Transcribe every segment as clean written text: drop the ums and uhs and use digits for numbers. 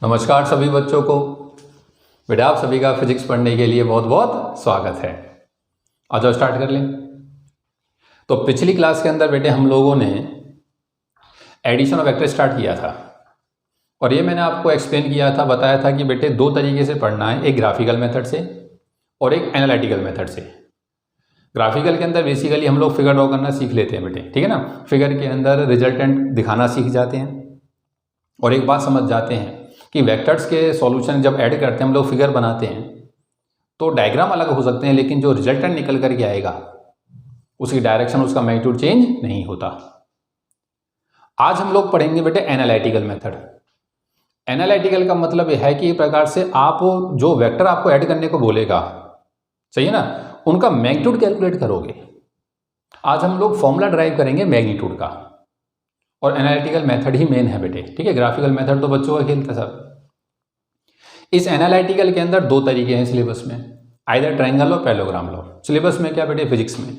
नमस्कार सभी बच्चों को। बेटा आप सभी का फिजिक्स पढ़ने के लिए बहुत बहुत स्वागत है। आ जाओ स्टार्ट कर लें। तो पिछली क्लास के अंदर बेटे हम लोगों ने एडिशन ऑफ वेक्टर स्टार्ट किया था और ये मैंने आपको एक्सप्लेन किया था, बताया था कि बेटे दो तरीके से पढ़ना है, एक ग्राफिकल मेथड से और एक एनालिटिकल मेथड से। ग्राफिकल के अंदर बेसिकली हम लोग फिगर ड्रॉ करना सीख लेते हैं बेटे, ठीक है ना। फिगर के अंदर रिजल्टेंट दिखाना सीख जाते हैं और एक बात समझ जाते हैं कि वेक्टर्स के सॉल्यूशन जब ऐड करते हैं हम लोग फिगर बनाते हैं तो डायग्राम अलग हो सकते हैं, लेकिन जो रिजल्टेंट निकल करके आएगा उसकी डायरेक्शन, उसका मैग्नीट्यूड चेंज नहीं होता। आज हम लोग पढ़ेंगे बेटे एनालिटिकल मेथड। एनालिटिकल का मतलब यह है कि एक प्रकार से आप जो वेक्टर आपको ऐड करने को बोलेगा, सही है ना, उनका मैग्नीट्यूड कैलकुलेट करोगे। आज हम लोग फॉर्मूला ड्राइव करेंगे मैग्नीट्यूड का और एनालिटिकल मेथड ही मेन है बेटे, ठीक है। ग्राफिकल मेथड तो बच्चों का खेल था सब। इस एनालिटिकल के अंदर दो तरीके हैं सिलेबस में, आइदर ट्रायंगल लो पैरेललोग्राम लो। सिलेबस में क्या बेटे, फिजिक्स में।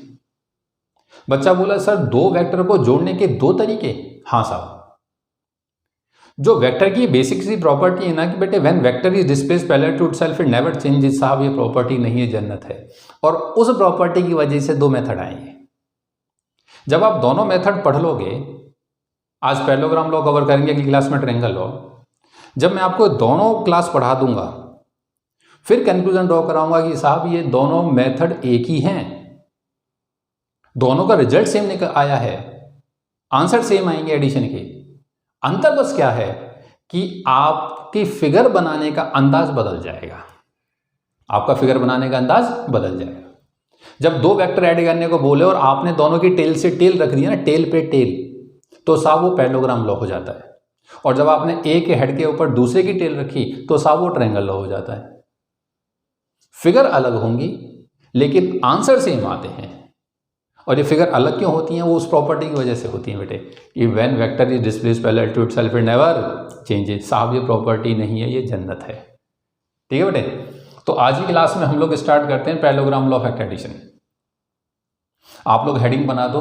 बच्चा बोला सर दो वेक्टर को जोड़ने के दो तरीके? हाँ साहब, जो वेक्टर की बेसिक सी प्रॉपर्टी है ना कि बेटे when vector is displaced parallel to itself it never changes, साहब ये प्रॉपर्टी नहीं है, जन्नत है। और उस प्रॉपर्टी की वजह से दो मेथड आएंगे। जब आप दोनों मेथड पढ़ लोगे, आज पैरेललोग्राम लॉ कवर करेंगे, अगली क्लास में ट्रायंगल लॉ। जब मैं आपको दोनों क्लास पढ़ा दूंगा फिर कंक्लूजन ड्रॉ कराऊंगा कि साहब ये दोनों मेथड एक ही हैं, दोनों का रिजल्ट सेम निकल आया है, आंसर सेम आएंगे एडिशन के। अंतर बस क्या है कि आपकी फिगर बनाने का अंदाज बदल जाएगा, आपका फिगर बनाने का अंदाज बदल जाएगा। जब दो वेक्टर ऐड करने को बोले और आपने दोनों की टेल से टेल रख दिया ना, टेल पे टेल, तो साहब वो पैरेललोग्राम लॉ हो जाता है। और जब आपने एक के हेड के ऊपर दूसरे की टेल रखी तो साहब वो ट्रायंगल लॉ हो जाता है। फिगर अलग होंगी लेकिन आंसर सेम आते हैं। और ये फिगर अलग क्यों होती हैं? वो उस प्रॉपर्टी की वजह से होती हैं बेटे कि when vector is displaced parallel to itself it never changes. साहब ये प्रॉपर्टी नहीं है, ये जन्नत है, ठीक है बेटे। तो आज की क्लास में हम लोग स्टार्ट करते हैं parallelogram law of vector addition. आप लोग हेडिंग बना दो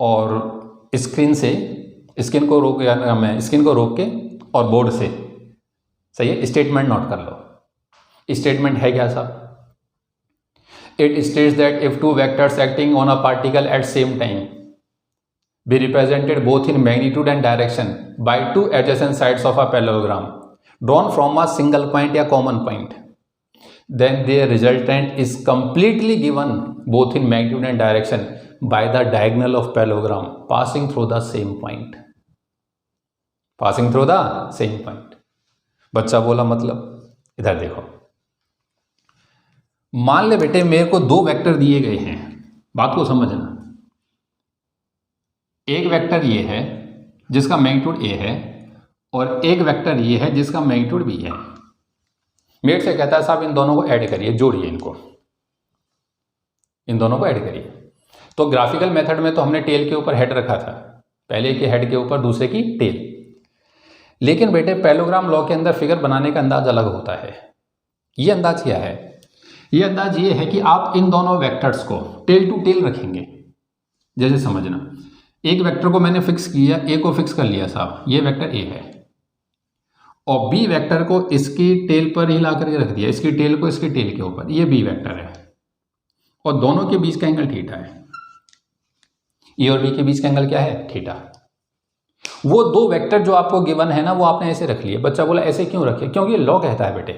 और स्क्रीन को रोक, मैं स्क्रीन को रोक के और बोर्ड से, सही है, स्टेटमेंट नोट कर लो। स्टेटमेंट है क्या साहब? It states that if two vectors acting on a particle at same time be represented both in magnitude and direction by two adjacent sides of a parallelogram drawn from a single point या common point, then their resultant is completely given both in magnitude and direction by the diagonal of parallelogram passing through the same point, passing through the same point। बच्चा बोला मतलब, इधर देखो, मान ले बेटे मेरे को दो वेक्टर दिए गए हैं, बात को समझना। एक वेक्टर ये है जिसका मैग्नीट्यूड ए है और एक वेक्टर ये है जिसका मैग्नीट्यूड बी है। मेट से कहता है साहब इन दोनों को ऐड करिए, जोड़िए इनको, इन दोनों को ऐड करिए। तो ग्राफिकल मेथड में तो हमने टेल के ऊपर हेड रखा था, पहले के हेड के ऊपर दूसरे की टेल। लेकिन बेटे पैरेललोग्राम लॉ के अंदर फिगर बनाने का अंदाज अलग होता है। ये अंदाज क्या है? ये अंदाज ये है कि आप इन दोनों वेक्टर्स को टेल टू टेल रखेंगे। जैसे समझना, एक वेक्टर को मैंने फिक्स किया, ए को फिक्स कर लिया साहब, ये वेक्टर ए है, और बी वेक्टर को इसकी टेल पर ही ला करके रख दिया, इसकी टेल को इसकी टेल के ऊपर, ये बी वेक्टर है और दोनों के बीच का एंगल थीटा है। ए और बी के बीच का एंगल क्या है? थीटा। वो दो वेक्टर जो आपको गिवन है ना, वो आपने ऐसे रख लिए। बच्चा बोला ऐसे क्यों रखे? क्योंकि लॉ कहता है बेटे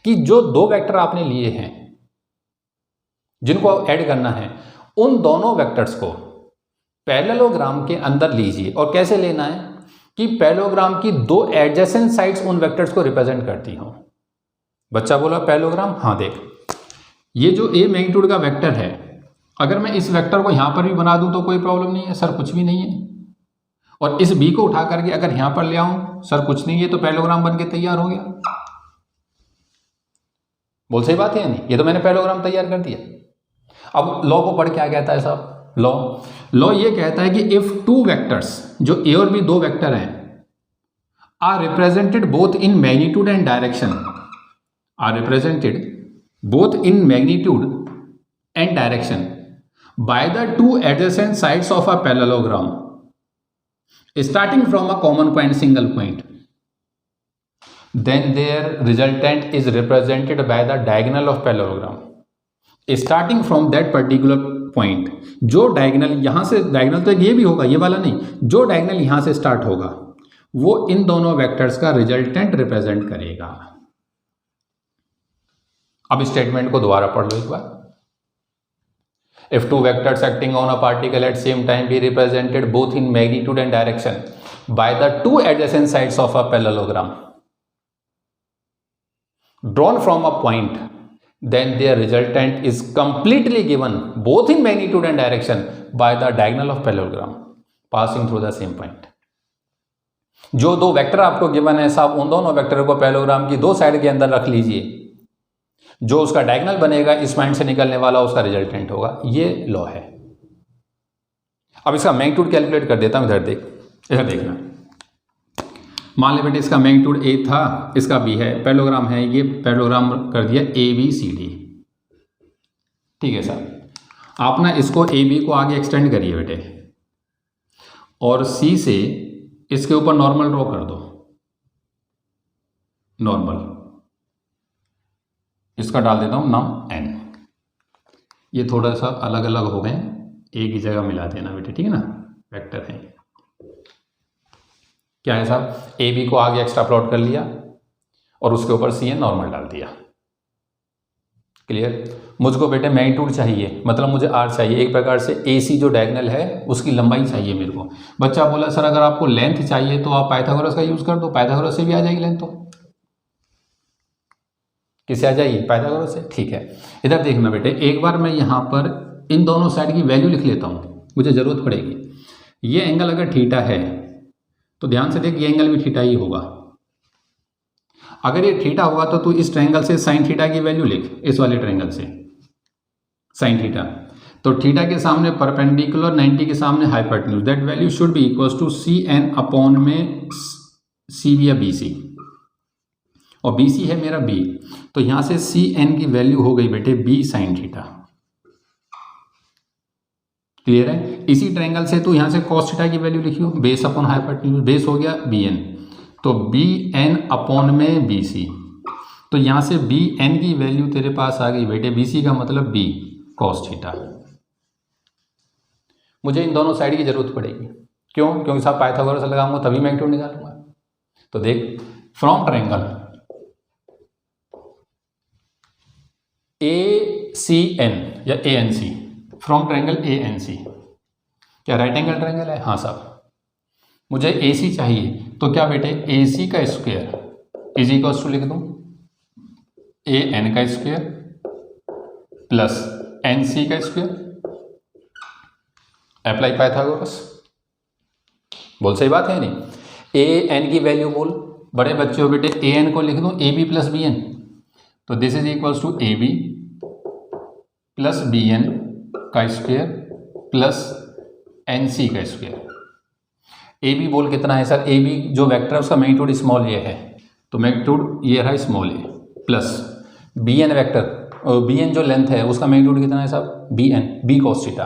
कि जो दो वेक्टर आपने लिए हैं जिनको ऐड करना है, उन दोनों वेक्टर्स को पैरेललोग्राम के अंदर लीजिए। और कैसे लेना है कि पैरेललोग्राम की दो एडजेसेंट साइड्स उन वेक्टर्स को रिप्रेजेंट करती हो। बच्चा बोला पैरेललोग्राम, हाँ देख, ये जो ए मैग्नीट्यूड का वेक्टर है, अगर मैं इस वेक्टर को यहां पर भी बना दूं तो कोई प्रॉब्लम नहीं है सर, कुछ भी नहीं है। और इस बी को उठा करके अगर यहां पर ले आऊं, सर कुछ नहीं है, तो पैरेललोग्राम बन के तैयार हो गया। बोल सही बात है या नहीं? ये तो मैंने पैरेललोग्राम तैयार कर दिया। अब लॉ को पढ़ क्या कहता है साहब? लॉ ये कहता है कि इफ टू वेक्टर्स, जो ए और बी दो वेक्टर हैं, are represented both in magnitude and direction, are represented both in magnitude and direction by the two adjacent sides of a parallelogram starting from a common point, single point, then their resultant is represented by the diagonal of parallelogram. Starting from that particular point, जो diagonal यहाँ से, diagonal तो ये भी होगा, ये वाला नहीं, जो डायगनल यहाँ से स्टार्ट होगा वो इन दोनों वेक्टर्स का रिजल्टेंट रिप्रेजेंट करेगा। अब स्टेटमेंट को दोबारा पढ़ लो एक बार। If two vectors acting on a particle at same time be represented both in magnitude and direction by the two adjacent sides of a parallelogram drawn from a point, then their resultant is completely given both in magnitude and direction by the diagonal of parallelogram passing through the same point. जो दो vector आपको given है साहब, उन दोनों vector को parallelogram की दो साइड के अंदर रख लीजिए, जो उसका डायगोनल बनेगा इस पॉइंट से निकलने वाला उसका रिजल्टेंट होगा। ये लॉ है। अब इसका मैग्नीट्यूड कैलकुलेट कर देता हूं। इधर देखना, मान ले बेटे इसका मैग्नीट्यूड ए था, इसका बी है, पैरेललोग्राम है, ये पैरेललोग्राम कर दिया ए बी सी डी। ठीक है साहब, आप ना इसको ए बी को आगे एक्सटेंड करिए बेटे, और सी से इसके ऊपर नॉर्मल ड्रॉ कर दो। नॉर्मल इसका डाल देता हूं नाम एन। ये थोड़ा सा अलग अलग हो गए, एक ही जगह मिला देना बेटे, ठीक है ना, वेक्टर है। क्या है साहब, ए बी को आगे एक्स्ट्रा प्लॉट कर लिया और उसके ऊपर सी एन नॉर्मल डाल दिया। क्लियर। मुझको बेटे मैग्नीट्यूड चाहिए, मतलब मुझे आर चाहिए, एक प्रकार से ए सी जो डायगोनल है उसकी लंबाई चाहिए मेरे को। बच्चा बोला सर अगर आपको लेंथ चाहिए तो आप पाइथागोरस का यूज कर दो, पाइथागोरस से भी आ जाएगी लेंथ। तो किससे आ जाएगी, पाइथागोरस से। ठीक है, इधर देखना बेटे, एक बार मैं यहाँ पर इन दोनों साइड की वैल्यू लिख लेता हूँ, मुझे ज़रूरत पड़ेगी। ये एंगल अगर थीटा है तो ध्यान से देख, ये एंगल भी थीटा ही होगा। अगर ये थीटा होगा तो तू इस ट्रायंगल से साइन थीटा की वैल्यू लिख, इस वाले ट्रायंगल से साइन थीटा। तो थीटा के सामने परपेंडिकुलर, 90 के सामने hypotenuse, that value should be equals to c n upon में सी बी या बी सी, और बी सी है मेरा बी, तो यहां से सी एन की वैल्यू हो गई बेटे बी साइन थीटा। क्लियर है। इसी ट्रायंगल से तो यहां से कॉस थीटा की वैल्यू लिखियो, बेस अपॉन हाइपोटेन्यूज, बेस हो गया बी एन, तो बी एन अपॉन में बी सी, तो यहां से बी एन की वैल्यू तेरे पास आ गई बेटे, बी सी का मतलब बी कॉस थीटा। मुझे इन दोनों साइड की जरूरत पड़ेगी, क्यों, क्योंकि साहब पाइथागोरस लगाऊंगा तभी मैग्नीट्यूड निकालूंगा। तो देख, from triangle A C N या A N C, from triangle A N C, क्या राइट एंगल ट्रायंगल है? हाँ साहब, मुझे ए सी चाहिए, तो क्या बेटे ए सी का स्क्वायर इज इक्वल्स टू लिख दूं ए एन का स्क्वायर प्लस एन सी का स्क्वायर। Apply Pythagoras. बोल सही बात है नहीं? ए एन की वैल्यू बोल, बड़े बच्चे हो बेटे, ए एन को लिख दूं A B plus B N, तो this is equals to A B plus B N का स्क्वायर प्लस एन सी का स्क्वायर। ए बी बोल कितना है सर? ए बी जो वेक्टर है उसका मैग्नीट्यूड स्मॉल ए है, तो मैग्नीट्यूड ये रहा small A, plus B N vector, B N जो लेंथ है उसका मैग्नीट्यूड कितना है साहब? B N, B cos theta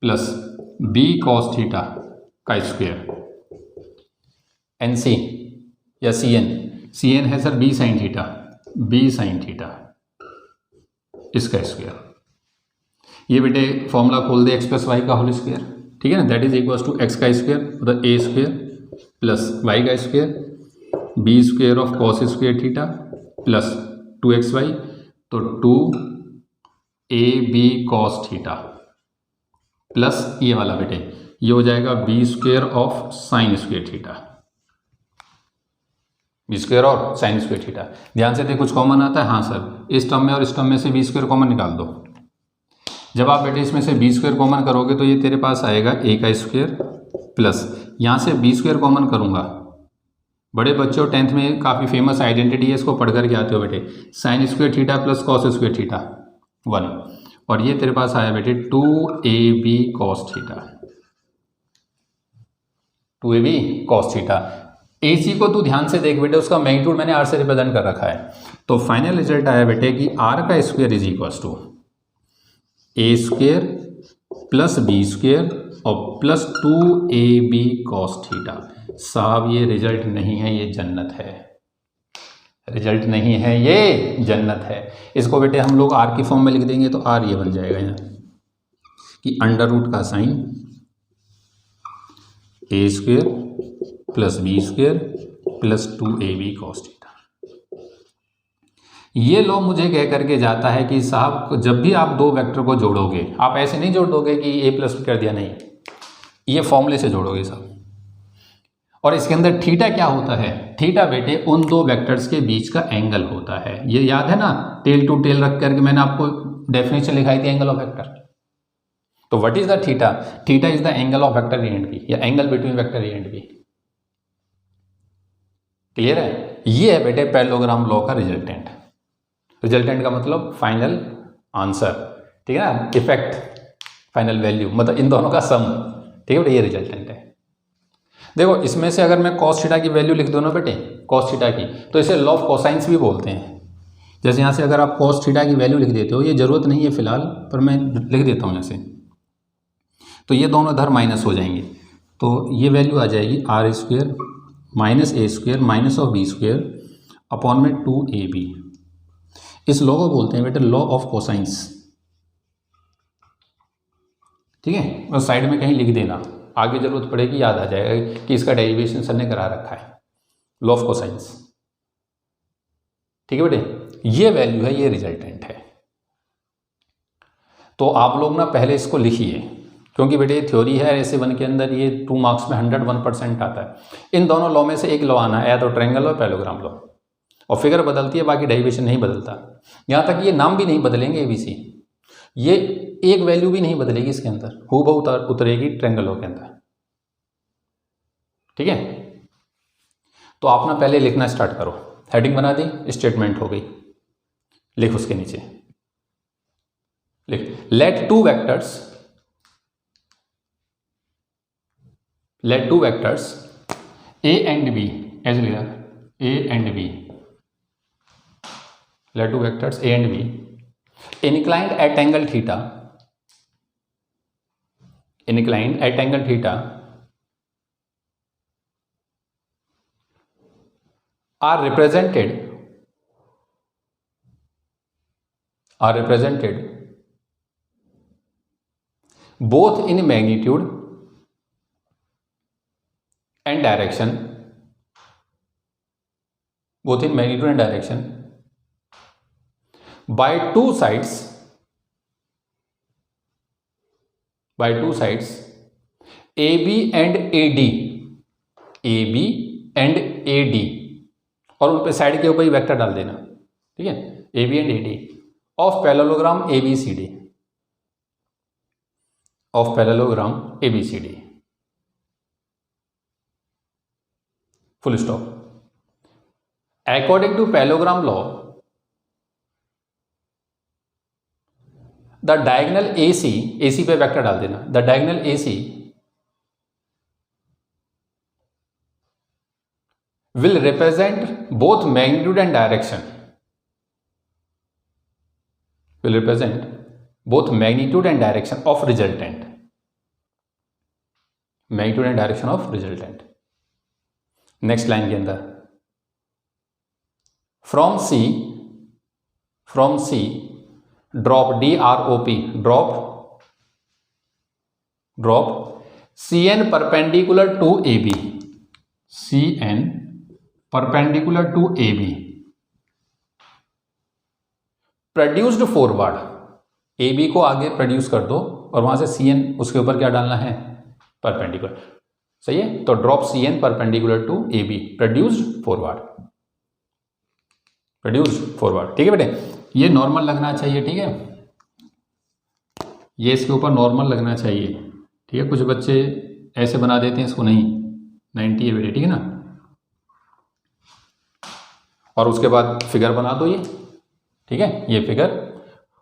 plus B cos theta का स्क्वायर, एन सी या सी एन है sir B sine theta, B sine theta इसका स्क्वायर। ये बेटे फॉर्मूला खोल दे, एक्स प्लस वाई का होल स्क्वायर, ठीक है ना, that is equals to X का स्क्वायर मतलब ए स्क्वायर प्लस वाई का square b square of cos square theta plus 2xy, तो 2ab कॉस थीटा प्लस ये वाला बेटे ये हो जाएगा b square of sine square theta, b square और साइन स्क्वायर थीटा। ध्यान से देख, कुछ कॉमन आता है? हाँ सर, इस टर्म में और इस टर्म में से बी स्क्वायर कॉमन निकाल दो। जब आप बेटे इसमें से बी स्क्वायर कॉमन करोगे तो ये तेरे पास आएगा ए का स्क्वायर प्लस यहाँ से बी स्क्वायर कॉमन करूँगा। बड़े बच्चों 10th में काफ़ी फेमस आइडेंटिटी है, इसको पढ़ करके आते हो बेटे, sine square theta plus cos square theta 1, और ये तेरे पास आया बेटे 2ab cos theta, 2ab cos theta. A C को तू ध्यान से देख बेटे, उसका मैग्नीट्यूड मैंने आर से रिप्रेजेंट कर रखा है, तो फाइनल रिजल्ट आया बेटे कि आर का square is equals to A square plus B square और प्लस 2ab कॉस थीटा। साहब ये रिजल्ट नहीं है, ये जन्नत है। रिजल्ट नहीं है, ये जन्नत है। इसको बेटे हम लोग आर की फॉर्म में लिख देंगे तो आर ये बन जाएगा यहाँ कि अंडर रूट का sign A square plus B square plus 2ab cos theta. ये लॉ मुझे कह करके जाता है कि साहब जब भी आप दो वेक्टर को जोड़ोगे, आप ऐसे नहीं जोड़ दोगे कि a प्लस कर दिया, नहीं, ये फॉर्मूले से जोड़ोगे साहब। और इसके अंदर थीटा क्या होता है? थीटा बेटे उन दो वेक्टर्स के बीच का एंगल होता है। ये याद है ना, टेल टू टेल रख करके मैंने आपको डेफिनेशन लिखाई थी एंगल ऑफ वेक्टर। तो what is the theta? Theta is the angle of vector A and B, या angle between vector A and B. Clear है? ये है बेटे पैरेललोग्राम लॉ का रिजल्टेंट। रिजल्टेंट का मतलब फाइनल आंसर, ठीक है ना, इफेक्ट, फाइनल वैल्यू, मतलब इन दोनों का सम, ठीक है बेटे, ये रिजल्टेंट है। देखो इसमें से अगर मैं कॉस थीटा की वैल्यू लिख दूँ ना बेटे, कॉस थीटा की, तो इसे लॉ ऑफ कोसाइंस भी बोलते हैं। जैसे यहाँ से अगर आप कॉस थीटा की वैल्यू लिख देते हो, ये जरूरत नहीं है फिलहाल, पर मैं लिख देता हूँ ऐसे, तो ये दोनों इधर माइनस हो जाएंगे, तो ये वैल्यू आ जाएगी r square minus a square minus of b square upon में 2ab। इस लॉ को बोलते हैं बेटे लॉ ऑफ कोसाइंस, ठीक है। और साइड में कहीं लिख देना, आगे जरूरत पड़ेगी याद आ जाएगा कि इसका डेरिवेशन सर ने करा रखा है, लॉ ऑफ कोसाइंस, ठीक है बेटे। ये वैल्यू है, ये रिजल्टेंट है। तो आप लोग ना पहले इसको लिखिए, क्योंकि बेटे ये थ्योरी है, ऐसे वन के अंदर ये 2 मार्क्स में 101% आता है। इन दोनों लॉ में से एक लॉ आना है, या तो ट्रायंगल और पैरेललोग्राम लॉ, और फिगर बदलती है, बाकी डेरिवेशन नहीं बदलता। यहाँ तक ये नाम भी नहीं बदलेंगे एबीसी, ये एक वैल्यू भी नहीं बदलेगी इसके अंदर, हूबहू उतरेगी ट्रायंगल लॉ के अंदर, ठीक है। तो आप ना पहले लिखना स्टार्ट करो, हेडिंग बना दी, स्टेटमेंट हो गई, लिख उसके नीचे लिख let two vectors a and b, ऐसे लिखा a and b, let two vectors a and b inclined at angle theta, inclined at angle theta are represented both in magnitude and direction, by two sides AB and AD, और उन पे side के ऊपर ही vector डाल देना, ठीक है, AB and AD of parallelogram ABCD, full stop. According to parallelogram law, the diagonal AC पे वेक्टर डाल देना, the diagonal AC will represent both magnitude and direction, of resultant, next line के अंदर from c drop DROP, drop CN perpendicular to AB, produced forward, AB को आगे produce कर दो और वहां से CN उसके ऊपर क्या डालना है, परपेंडिकुलर, सही है। तो drop CN perpendicular to AB, produced forward, ठीक है बेटे। ये नॉर्मल लगना चाहिए, ठीक है, ये इसके ऊपर नॉर्मल लगना चाहिए, ठीक है। कुछ बच्चे ऐसे बना देते हैं इसको, नहीं 90 है बेटे, ठीक है ना। और उसके बाद फिगर बना दो ये, ठीक है, ये फिगर,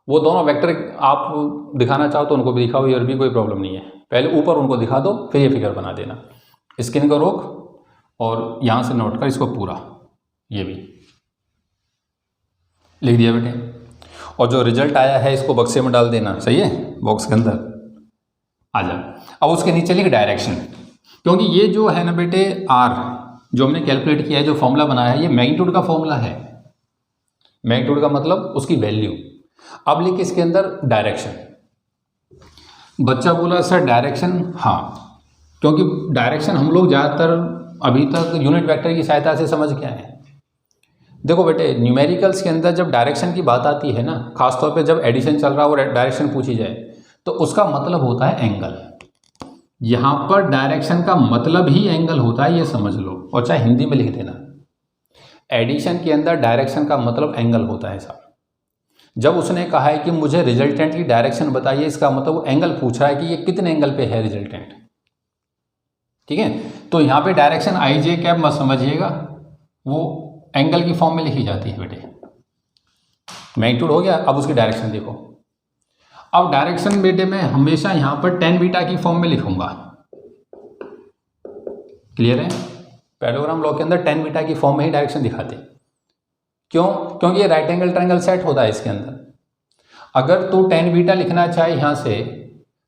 वो दोनों वेक्टर आप दिखाना चाहो तो उनको भी दिखाओ, ये भी कोई प्रॉब्लम नहीं है, पहले ऊपर उनको दिखा दो फिर ये फिगर बना देना। स्क्रीन को रोक और यहाँ से नोट कर इसको पूरा, ये भी लिख दिया बेटे। और जो रिजल्ट आया है इसको बक्से में डाल देना, सही है, बॉक्स के अंदर आ जा। अब उसके नीचे लिख डायरेक्शन, क्योंकि ये जो है ना बेटे आर जो हमने कैलकुलेट किया है, जो फॉर्मूला बनाया है, ये मैग्नीट्यूड का फॉर्मूला है, मैग्नीट्यूड का मतलब उसकी वैल्यू। अब लिख इसके अंदर डायरेक्शन। बच्चा बोला सर डायरेक्शन, हाँ, क्योंकि डायरेक्शन हम लोग ज़्यादातर अभी तक यूनिट वेक्टर की सहायता से समझ के आए हैं। देखो बेटे, न्यूमेरिकल्स के अंदर जब डायरेक्शन की बात आती है ना, खासतौर पे जब एडिशन चल रहा हो और डायरेक्शन पूछी जाए, तो उसका मतलब होता है एंगल। यहाँ पर डायरेक्शन का मतलब ही एंगल होता है, ये समझ लो, और चाहे हिंदी में लिख देना। एडिशन के अंदर डायरेक्शन का मतलब एंगल होता है साहब। जब उसने कहा है कि मुझे रिजल्टेंट की डायरेक्शन बताइए, इसका मतलब वो एंगल पूछ रहा है कि ये कितने एंगल पे है रिजल्टेंट। ठीक है, तो यहाँ पे डायरेक्शन आई जे कैप मत समझिएगा, वो एंगल की फॉर्म में लिखी जाती है बेटे। मैग्नीट्यूड हो गया, अब उसकी डायरेक्शन देखो। अब डायरेक्शन बेटे मैं हमेशा यहाँ पर tan बीटा की फॉर्म में लिखूंगा। क्लियर है? पैरेललोग्राम लॉ के अंदर tan बीटा की फॉर्म में ही डायरेक्शन दिखाते। क्यों? क्योंकि ये राइट एंगल ट्रायंगल सेट होता है इसके अंदर। अगर तू tan बीटा लिखना चाहे यहाँ से,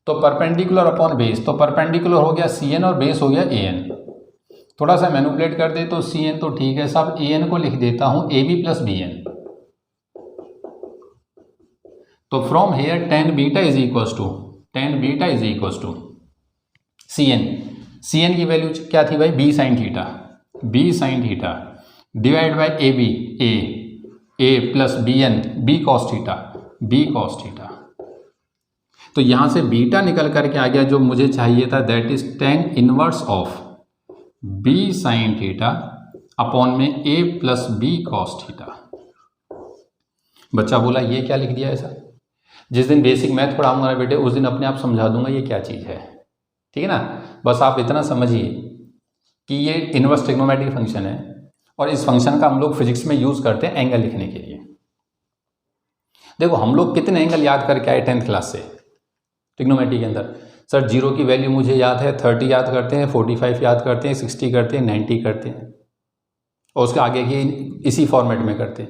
तो परपेंडिकुलर अपॉन बेस, तो परपेंडिकुलर हो गया CN और बेस हो गया AN। थोड़ा सा मैनिपुलेट कर दे तो CN तो ठीक है साहब, AN को लिख देता हूँ AB प्लस BN। तो from here tan beta is equals to CN की वैल्यू क्या थी भाई? B sin theta divide by AB A plus BN B cos theta. तो यहाँ से बीटा निकल करके आ गया, जो मुझे चाहिए था, that is tan inverse of B sin theta upon में A plus B cos theta. बच्चा बोला ये क्या लिख दिया ऐसा? जिस दिन बेसिक मैथ पढ़ाऊंगा ना बेटे, उस दिन अपने आप समझा दूंगा ये क्या चीज़ है। ठीक है ना? बस आप इतना समझिए कि ये इनवर्स ट्रिग्नोमेट्रिक फंक्शन है, और इस फंक्शन का हम लोग फिजिक्स में यूज़ करते हैं एंगल लिखने के लिए। देखो हम लोग कितने एंगल याद करके आए 10th क्लास से ट्रिग्नोमेट्री के अंदर? सर 0 की वैल्यू मुझे याद है, 30 याद करते हैं, 45 याद करते हैं, 60 करते हैं, 90 करते हैं, और उसके आगे की इसी फॉर्मेट में करते हैं।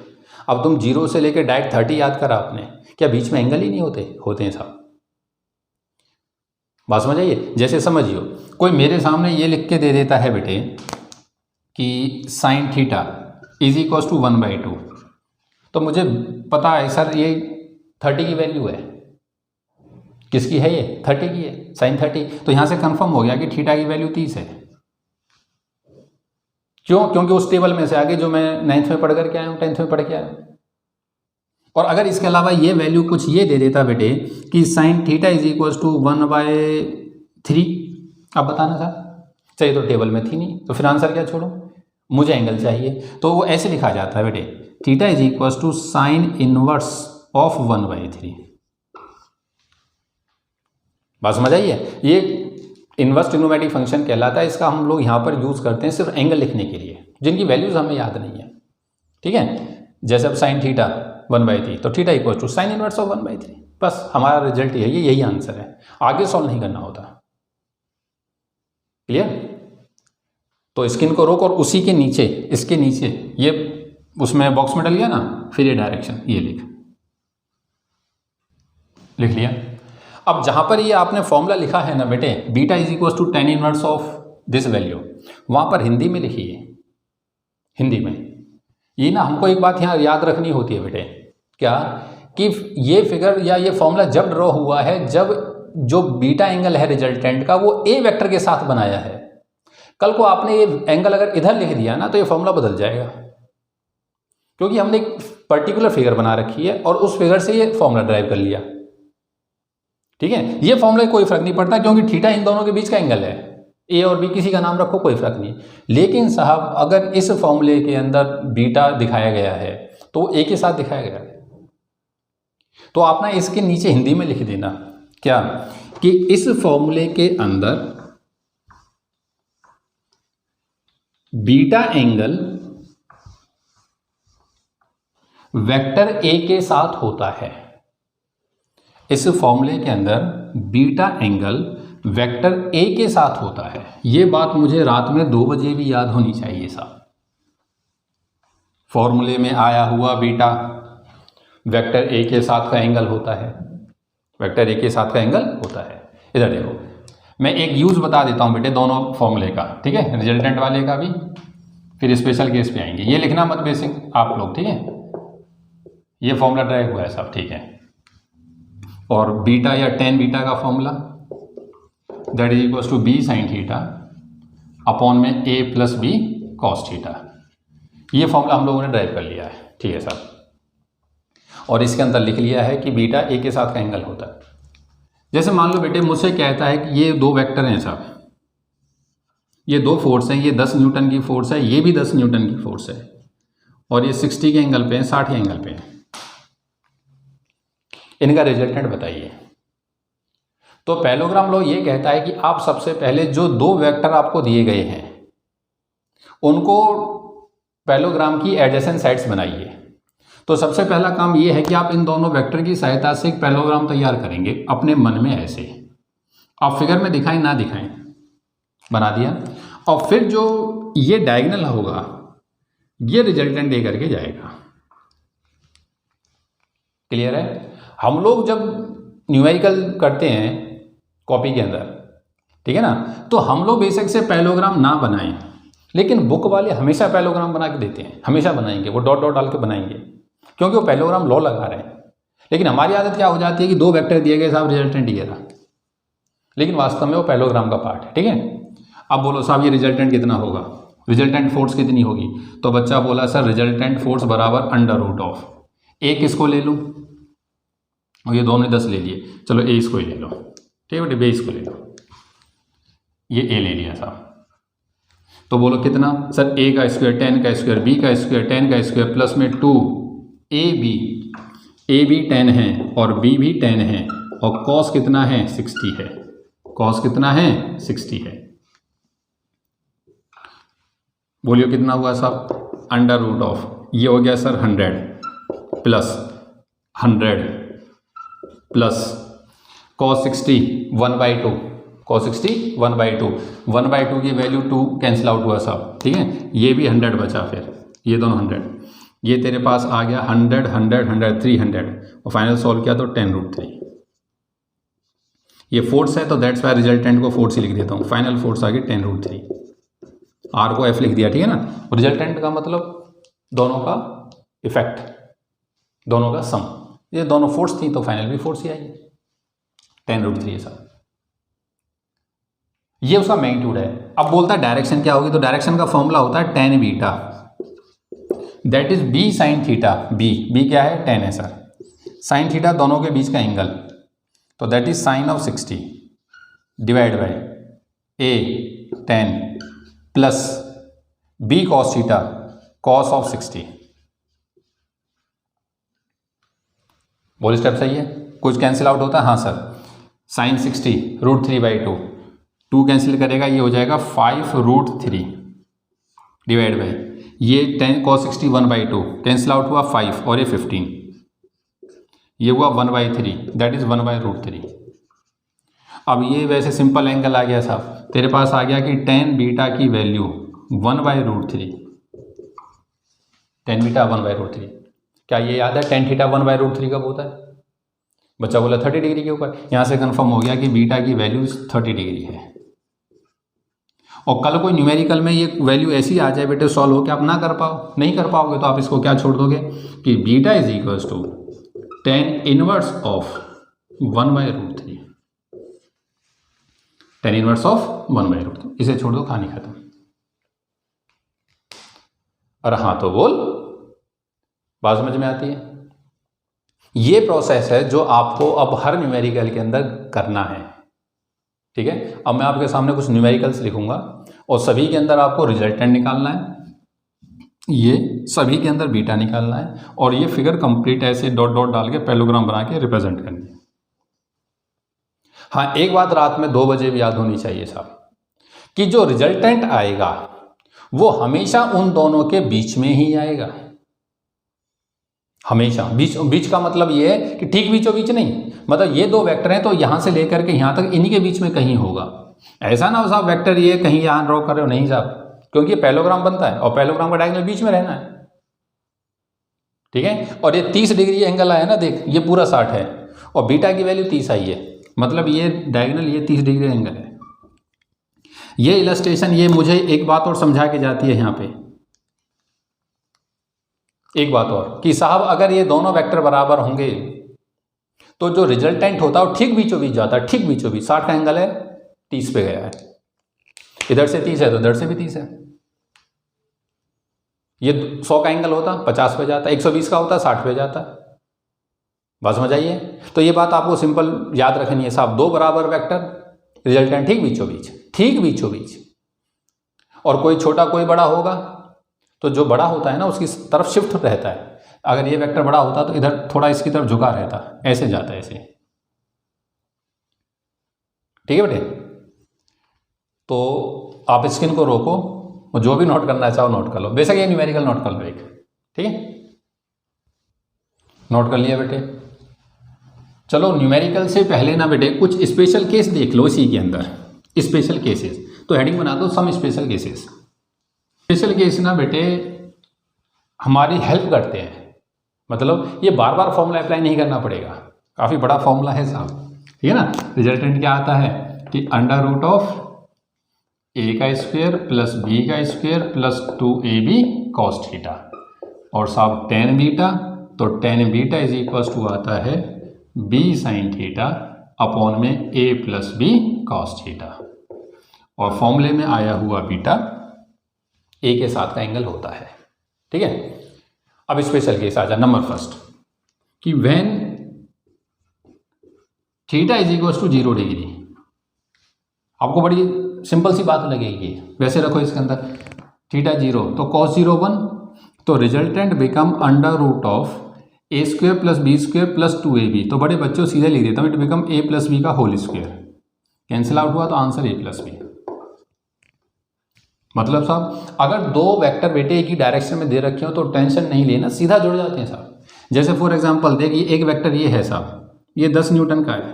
अब तुम 0 से लेकर डायरेक्ट 30 याद करा आपने, क्या बीच में एंगल ही नहीं होते हैं साहब? बात समझ आइए? जैसे समझियो, कोई मेरे सामने ये लिख के दे देता है बेटे कि sine theta is equals to 1/2, तो मुझे पता है सर ये 30 की वैल्यू है। किसकी है ये? 30 की है, साइन 30। तो यहाँ से कंफर्म हो गया कि थीटा की वैल्यू 30 है। क्यों? क्योंकि उस टेबल में से आगे जो मैं 9th में पढ़ करके आया हूँ, 10th में पढ़ के आया हूँ। और अगर इसके अलावा ये वैल्यू कुछ ये दे देता बेटे कि sine theta is equals to 1/3, अब बताना सर, चाहिए तो टेबल में थी नहीं, तो फिर आंसर क्या छोड़ो, मुझे एंगल चाहिए। तो वो ऐसे लिखा जाता है बेटे, theta is equals to sine inverse of 1/3। बात समझ आइए? ये इनवर्स ट्रिग्नोमेट्रिक फंक्शन कहलाता है। इसका हम लोग यहाँ पर यूज़ करते हैं सिर्फ एंगल लिखने के लिए, जिनकी वैल्यूज़ हमें याद नहीं है। ठीक है? जैसे अब साइन थीटा 1/3, तो theta equal to sine inverse of 1/3। बस हमारा रिजल्ट यही आंसर है, आगे सॉल्व नहीं करना होता। क्लियर? तो स्किन को रोक और उसी के नीचे, इसके नीचे ये उसमें बॉक्स में डल गया ना, फिर ये डायरेक्शन ये लिख लिया। अब जहां पर ये आपने फॉर्मूला लिखा है ना बेटे, beta is equal to tan inverse of this value, वहां पर हिंदी में लिखिए, हिंदी में। ये ना हमको एक बात यहाँ याद रखनी होती है बेटे, क्या कि ये फिगर या ये फॉर्मूला जब ड्रॉ हुआ है, जब जो बीटा एंगल है रिजल्टेंट का, वो ए वेक्टर के साथ बनाया है। कल को आपने ये एंगल अगर इधर लिख दिया ना, तो ये फॉर्मूला बदल जाएगा, क्योंकि हमने एक पर्टिकुलर फिगर बना रखी है और उस फिगर से ये फॉर्मूला ड्राइव कर लिया। ठीक है? ये फॉर्मूला कोई फर्क नहीं पड़ता, क्योंकि थीटा इन दोनों के बीच का एंगल है। ए और बी किसी का नाम रखो, कोई फर्क नहीं। लेकिन साहब अगर इस फॉर्मूले के अंदर बीटा दिखाया गया है, तो वो ए के साथ दिखाया गया है, तो आप ना इसके नीचे हिंदी में लिख देना क्या, कि इस फॉर्मूले के अंदर बीटा एंगल वेक्टर ए के साथ होता है। इस फॉर्मूले के अंदर बीटा एंगल वेक्टर ए के साथ होता है। ये बात मुझे रात में 2 बजे भी याद होनी चाहिए साहब। फॉर्मूले में आया हुआ बीटा वेक्टर ए के साथ का एंगल होता है, वेक्टर ए के साथ का एंगल होता है। इधर देखो, मैं एक यूज बता देता हूं बेटे दोनों फॉर्मूले का, ठीक है, रिजल्टेंट वाले का भी, फिर स्पेशल केस पे आएंगे। ये लिखना मत बेसिक आप लोग, ठीक है। ये फॉर्मूला ड्राइव हुआ है साहब, ठीक है। और बीटा या टेन बीटा का formula that is equals to b sine theta upon में a plus B cos theta. ये फॉर्मूला हम लोगों ने ड्राइव कर लिया है, ठीक है साहब। और इसके अंदर लिख लिया है कि बीटा ए के साथ का एंगल होता है। जैसे मान लो बेटे मुझसे कहता है कि ये दो वेक्टर हैं साहब, ये दो फोर्स हैं, ये 10 न्यूटन की फोर्स है, ये भी 10 न्यूटन की फोर्स है, और ये 60 के एंगल पे हैं, 60 के एंगल पे हैं। इनका रिजल्टेंट बताइए। तो पैरेललोग्राम लॉ ये कहता है कि आप सबसे पहले जो दो वेक्टर आपको दिए गए हैं उनको पैरेललोग्राम की एडजेसेंट साइड्स बनाइए। तो सबसे पहला काम ये है कि आप इन दोनों वेक्टर की सहायता से एक पैरेललोग्राम तैयार करेंगे अपने मन में ऐसे। आप फिगर में दिखाएं ना दिखाएं, बना दिया। और फिर जो ये डायगोनल होगा ये रिजल्टेंट दे करके जाएगा। क्लियर है? हम लोग जब न्यूमेरिकल करते हैं कॉपी के अंदर, ठीक है ना, तो हम लोग बेशक से पैरेललोग्राम ना बनाएं, लेकिन बुक वाले हमेशा पैरेललोग्राम बना के देते हैं, हमेशा बनाएंगे, वो डॉट डॉट डाल के बनाएंगे, क्योंकि वो पैरेललोग्राम लॉ लगा रहे हैं। लेकिन हमारी आदत क्या हो जाती है कि दो वेक्टर दिए गए साहब, रिजल्टेंट ये रहा, लेकिन वास्तव में वो पैरेललोग्राम का पार्ट है, ठीक है। अब बोलो साहब ये रिजल्टेंट कितना होगा, रिजल्टेंट फोर्स कितनी होगी? तो बच्चा बोला सर रिजल्टेंट फोर्स बराबर अंडर रूट ऑफ ए, किसको ले लूँ, और ये दोनों 10 ले लिए, चलो ए इसको ही ले लो, ठीक है बेटे, बे इसको ले लो, ये ए ले लिया साहब। तो बोलो कितना सर, ए का स्क्वायर 10 का स्क्वायर, बी का स्क्वायर 10 का स्क्वायर, प्लस में 2 ए बी 10 है और बी भी 10 है, और कॉस कितना है 60 है, कॉस कितना है 60 है। बोलियो कितना हुआ साहब, अंडर रूट ऑफ, ये हो गया sir 100 plus 100 plus cos 60 1/2, cos 60 1/2, 1/2 की वैल्यू 2 कैंसिल आउट हुआ साहब, ठीक है। ये भी 100 बचा, फिर ये दोनों 100, ये तेरे पास आ गया 100 100 100 300, और फाइनल सॉल्व किया तो 10√3। ये फोर्स है तो दैट्स वाई रिजल्टेंट को फोर्स ही लिख देता हूँ, फाइनल फोर्स आ गई 10√3, आर को एफ लिख दिया, ठीक है ना। रिजल्टेंट का मतलब दोनों का इफेक्ट, दोनों का सम, ये दोनों फोर्स थी तो फाइनल भी फोर्स ही आएगी 10√3 साहब। ये उसका मैग्नीट्यूड है। अब बोलता है डायरेक्शन क्या होगी, तो डायरेक्शन का फॉर्मूला होता है tan beta, that is b sine theta, b क्या है 10 है सर, साइन थीटा दोनों के बीच का एंगल, तो that is sine of 60 divide by a 10 plus b cos theta, cos of 60। बोल स्टेप सही है? कुछ कैंसिल आउट होता है? हाँ सर, साइन 60 √3/2, 2 कैंसिल करेगा, ये हो जाएगा 5√3 डिवाइड बाई ये 10 cos 60 1/2 कैंसिल आउट हुआ 5 और ये 15, ये हुआ 1/3 दैट इज 1/√3। अब ये वैसे सिंपल एंगल आ गया साहब, तेरे पास आ गया कि tan बीटा की वैल्यू 1/√3, tan बीटा 1/√3। क्या ये याद है tan थीटा 1/√3 कब होता है? बच्चा बोला 30 डिग्री के ऊपर। यहाँ से कंफर्म हो गया कि बीटा की वैल्यू 30 डिग्री है। और कल कोई न्यूमेरिकल में ये वैल्यू ऐसी आ जाए बेटे सॉल्व हो कि आप ना कर पाओ, नहीं कर पाओगे, तो आप इसको क्या छोड़ दोगे कि beta is equals to tan inverse of 1/√3, tan inverse of 1/√3, इसे छोड़ दो, कहानी खत्म। अरे हाँ तो बोल, बात समझ में आती है? ये प्रोसेस है जो आपको अब हर न्यूमेरिकल के अंदर करना है, ठीक है। अब मैं आपके सामने कुछ न्यूमेरिकल्स लिखूंगा और सभी के अंदर आपको रिजल्टेंट निकालना है, ये सभी के अंदर बीटा निकालना है, और ये फिगर कंप्लीट ऐसे डॉट डॉट डाल के पैरेललोग्राम बना के रिप्रेजेंट करनी है। हाँ, एक बात रात में 2 बजे भी याद होनी चाहिए साहब, कि जो रिजल्टेंट आएगा वो हमेशा उन दोनों के बीच में ही आएगा, हमेशा। बीच का मतलब ये है कि ठीक बीचों बीच नहीं, मतलब ये दो वेक्टर हैं तो यहां से लेकर के यहां तक इन्हीं के बीच में कहीं होगा। ऐसा ना हो साहब वेक्टर ये कहीं यहां ड्रॉ कर रहे हो, नहीं साहब, क्योंकि ये पैरेललोग्राम बनता है और पैरेललोग्राम का डायगोनल बीच में रहना है, ठीक है। और ये 30 डिग्री एंगल आया ना, देख ये पूरा 60 है और बीटा की वैल्यू 30 आई है, मतलब ये डायगोनल ये 30 डिग्री एंगल है। ये इलस्ट्रेशन ये मुझे एक बात और समझा के जाती है यहाँ पे, एक बात और कि साहब अगर ये दोनों वेक्टर बराबर होंगे तो जो रिजल्टेंट होता है वो ठीक बीचों बीच जाता है, ठीक बीचों बीच। 60 का एंगल है 30 पे गया है, इधर से 30 है तो इधर से भी 30 है। ये 100 का एंगल होता 50 पे जाता, 120 का होता 60 पे जाता। बात समझ आइए। तो ये बात आपको सिंपल याद रखनी है साहब, दो बराबर वेक्टर, रिजल्टेंट ठीक बीचों बीच, ठीक बीचों बीच। और कोई छोटा कोई बड़ा होगा तो जो बड़ा होता है ना उसकी तरफ शिफ्ट रहता है। अगर ये वेक्टर बड़ा होता तो इधर थोड़ा इसकी तरफ झुका रहता, ऐसे जाता है ऐसे। ठीक है बेटे, तो आप स्क्रीन को रोको और जो भी नोट करना चाहो नोट कर लो। बेशक ये न्यूमेरिकल नोट कर लो एक, ठीक है, नोट कर लिया बेटे। चलो न्यूमेरिकल से पहले ना बेटे कुछ स्पेशल केस देख लो इसी के अंदर, स्पेशल केसेस। तो हेडिंग बना दो some special cases. Special case ना बेटे हमारी हेल्प करते हैं, मतलब ये बार बार फॉर्मूला अप्लाई नहीं करना पड़ेगा, काफ़ी बड़ा फॉर्मूला है साहब, ठीक है ना। रिजल्टेंट क्या आता है कि अंडर रूट ऑफ ए का स्क्वायर प्लस बी का square plus 2ab cos theta, और साहब टेन बीटा, तो tan beta is equals to आता है b sin थीटा अपॉन में a plus b cos theta, और फॉर्मूले में आया हुआ बीटा a के साथ का एंगल होता है। ठीक है, अब स्पेशल केस आ जा। नंबर फर्स्ट कि when theta is equals to 0 degree. आपको बड़ी सिंपल सी बात लगेगी, वैसे रखो इसके अंदर थीटा 0 तो cos 0 1, तो resultant become under root of a square plus B square plus 2ab। तो बड़े बच्चों सीधे लिख देता हूँ, it become a plus b का होल स्क्वायर, कैंसिल आउट हुआ तो आंसर a प्लस बी। मतलब साहब अगर दो वेक्टर बेटे एक ही डायरेक्शन में दे रखे हो तो टेंशन नहीं लेना, सीधा जुड़ जाते हैं साहब। जैसे फॉर एग्जांपल देखिए एक वेक्टर ये है साहब, ये 10 न्यूटन का है,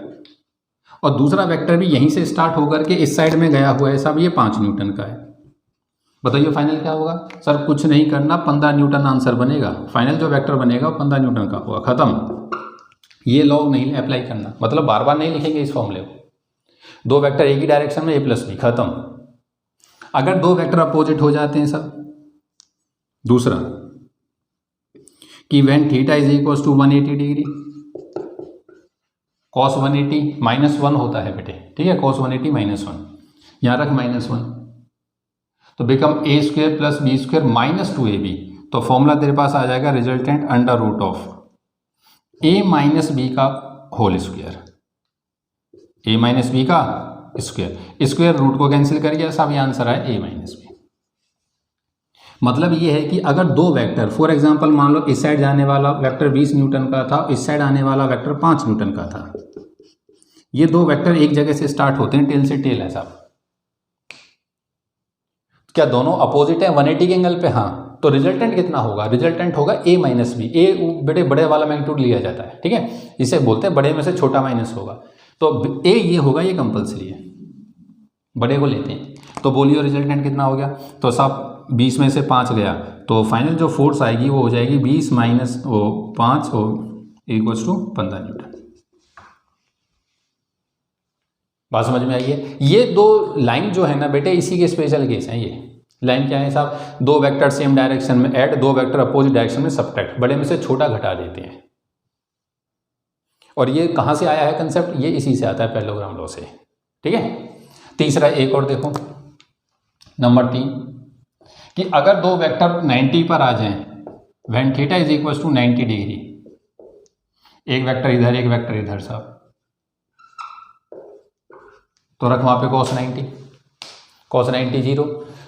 और दूसरा वेक्टर भी यहीं से स्टार्ट होकर के इस साइड में गया हुआ है साहब, ये 5 न्यूटन का है। बताइए फाइनल क्या होगा सर? कुछ नहीं करना, 15 न्यूटन आंसर बनेगा। फाइनल जो वेक्टर बनेगा वो 15 न्यूटन का होगा, खत्म। ये लॉग नहीं अप्लाई करना, मतलब बार बार नहीं लिखेंगे इस फॉर्मूले को। दो वेक्टर एक ही डायरेक्शन में a प्लस बी, खत्म। अगर दो वेक्टर अपोजिट हो जाते हैं सब, दूसरा कि when theta is equals to 180 degree, cos 180 -1 होता है बेटे, ठीक है, cos 180 -1, यहाँ रख -1, तो become a square plus B square minus 2ab। तो फॉर्मूला तेरे पास आ जाएगा resultant under root of a minus B का whole square, a minus B का स्क्वायर, स्क्वायर रूट को कैंसिल कर गया साहब, ये आंसर है a माइनस बी। मतलब ये है कि अगर दो वेक्टर फॉर एग्जांपल मान लो इस साइड जाने वाला वेक्टर 20 न्यूटन का था, इस साइड आने वाला वेक्टर 5 न्यूटन का था, ये दो वेक्टर एक जगह से स्टार्ट होते हैं, टेल से टेल है साहब। क्या दोनों अपोजिट है 180 के एंगल पे? हाँ, तो रिजल्टेंट कितना होगा? रिजल्टेंट होगा a माइनस बी। ए बड़े बड़े वाला मैग्नीट्यूड लिया जाता है, ठीक है, इसे बोलते हैं बड़े में से छोटा माइनस होगा, तो a ये होगा, ये कंपल्सरी है, बड़े को लेते हैं। तो बोलिए रिजल्टेंट कितना हो गया? तो साहब 20 में से 5 गया, तो फाइनल जो फोर्स आएगी वो हो जाएगी 20 माइनस 5 इक्वल्स टू 15 न्यूटन। बात समझ में आई है? ये दो लाइन जो है ना बेटे इसी के स्पेशल केस हैं। ये लाइन क्या है साहब? दो वेक्टर सेम डायरेक्शन में ऐड, दो वेक्टर अपोजिट डायरेक्शन में सब्ट्रैक्ट, बड़े में से छोटा घटा देते हैं। और ये कहाँ से आया है कंसेप्ट? ये इसी से आता है, पैरेललोग्राम लॉ से, ठीक है। तीसरा एक और देखो, नंबर 3 कि अगर दो वेक्टर 90 पर आ जाएं, when theta is equals to 90 degree, एक वेक्टर इधर एक वेक्टर इधर साहब, तो रख वहां पे cos 90 0,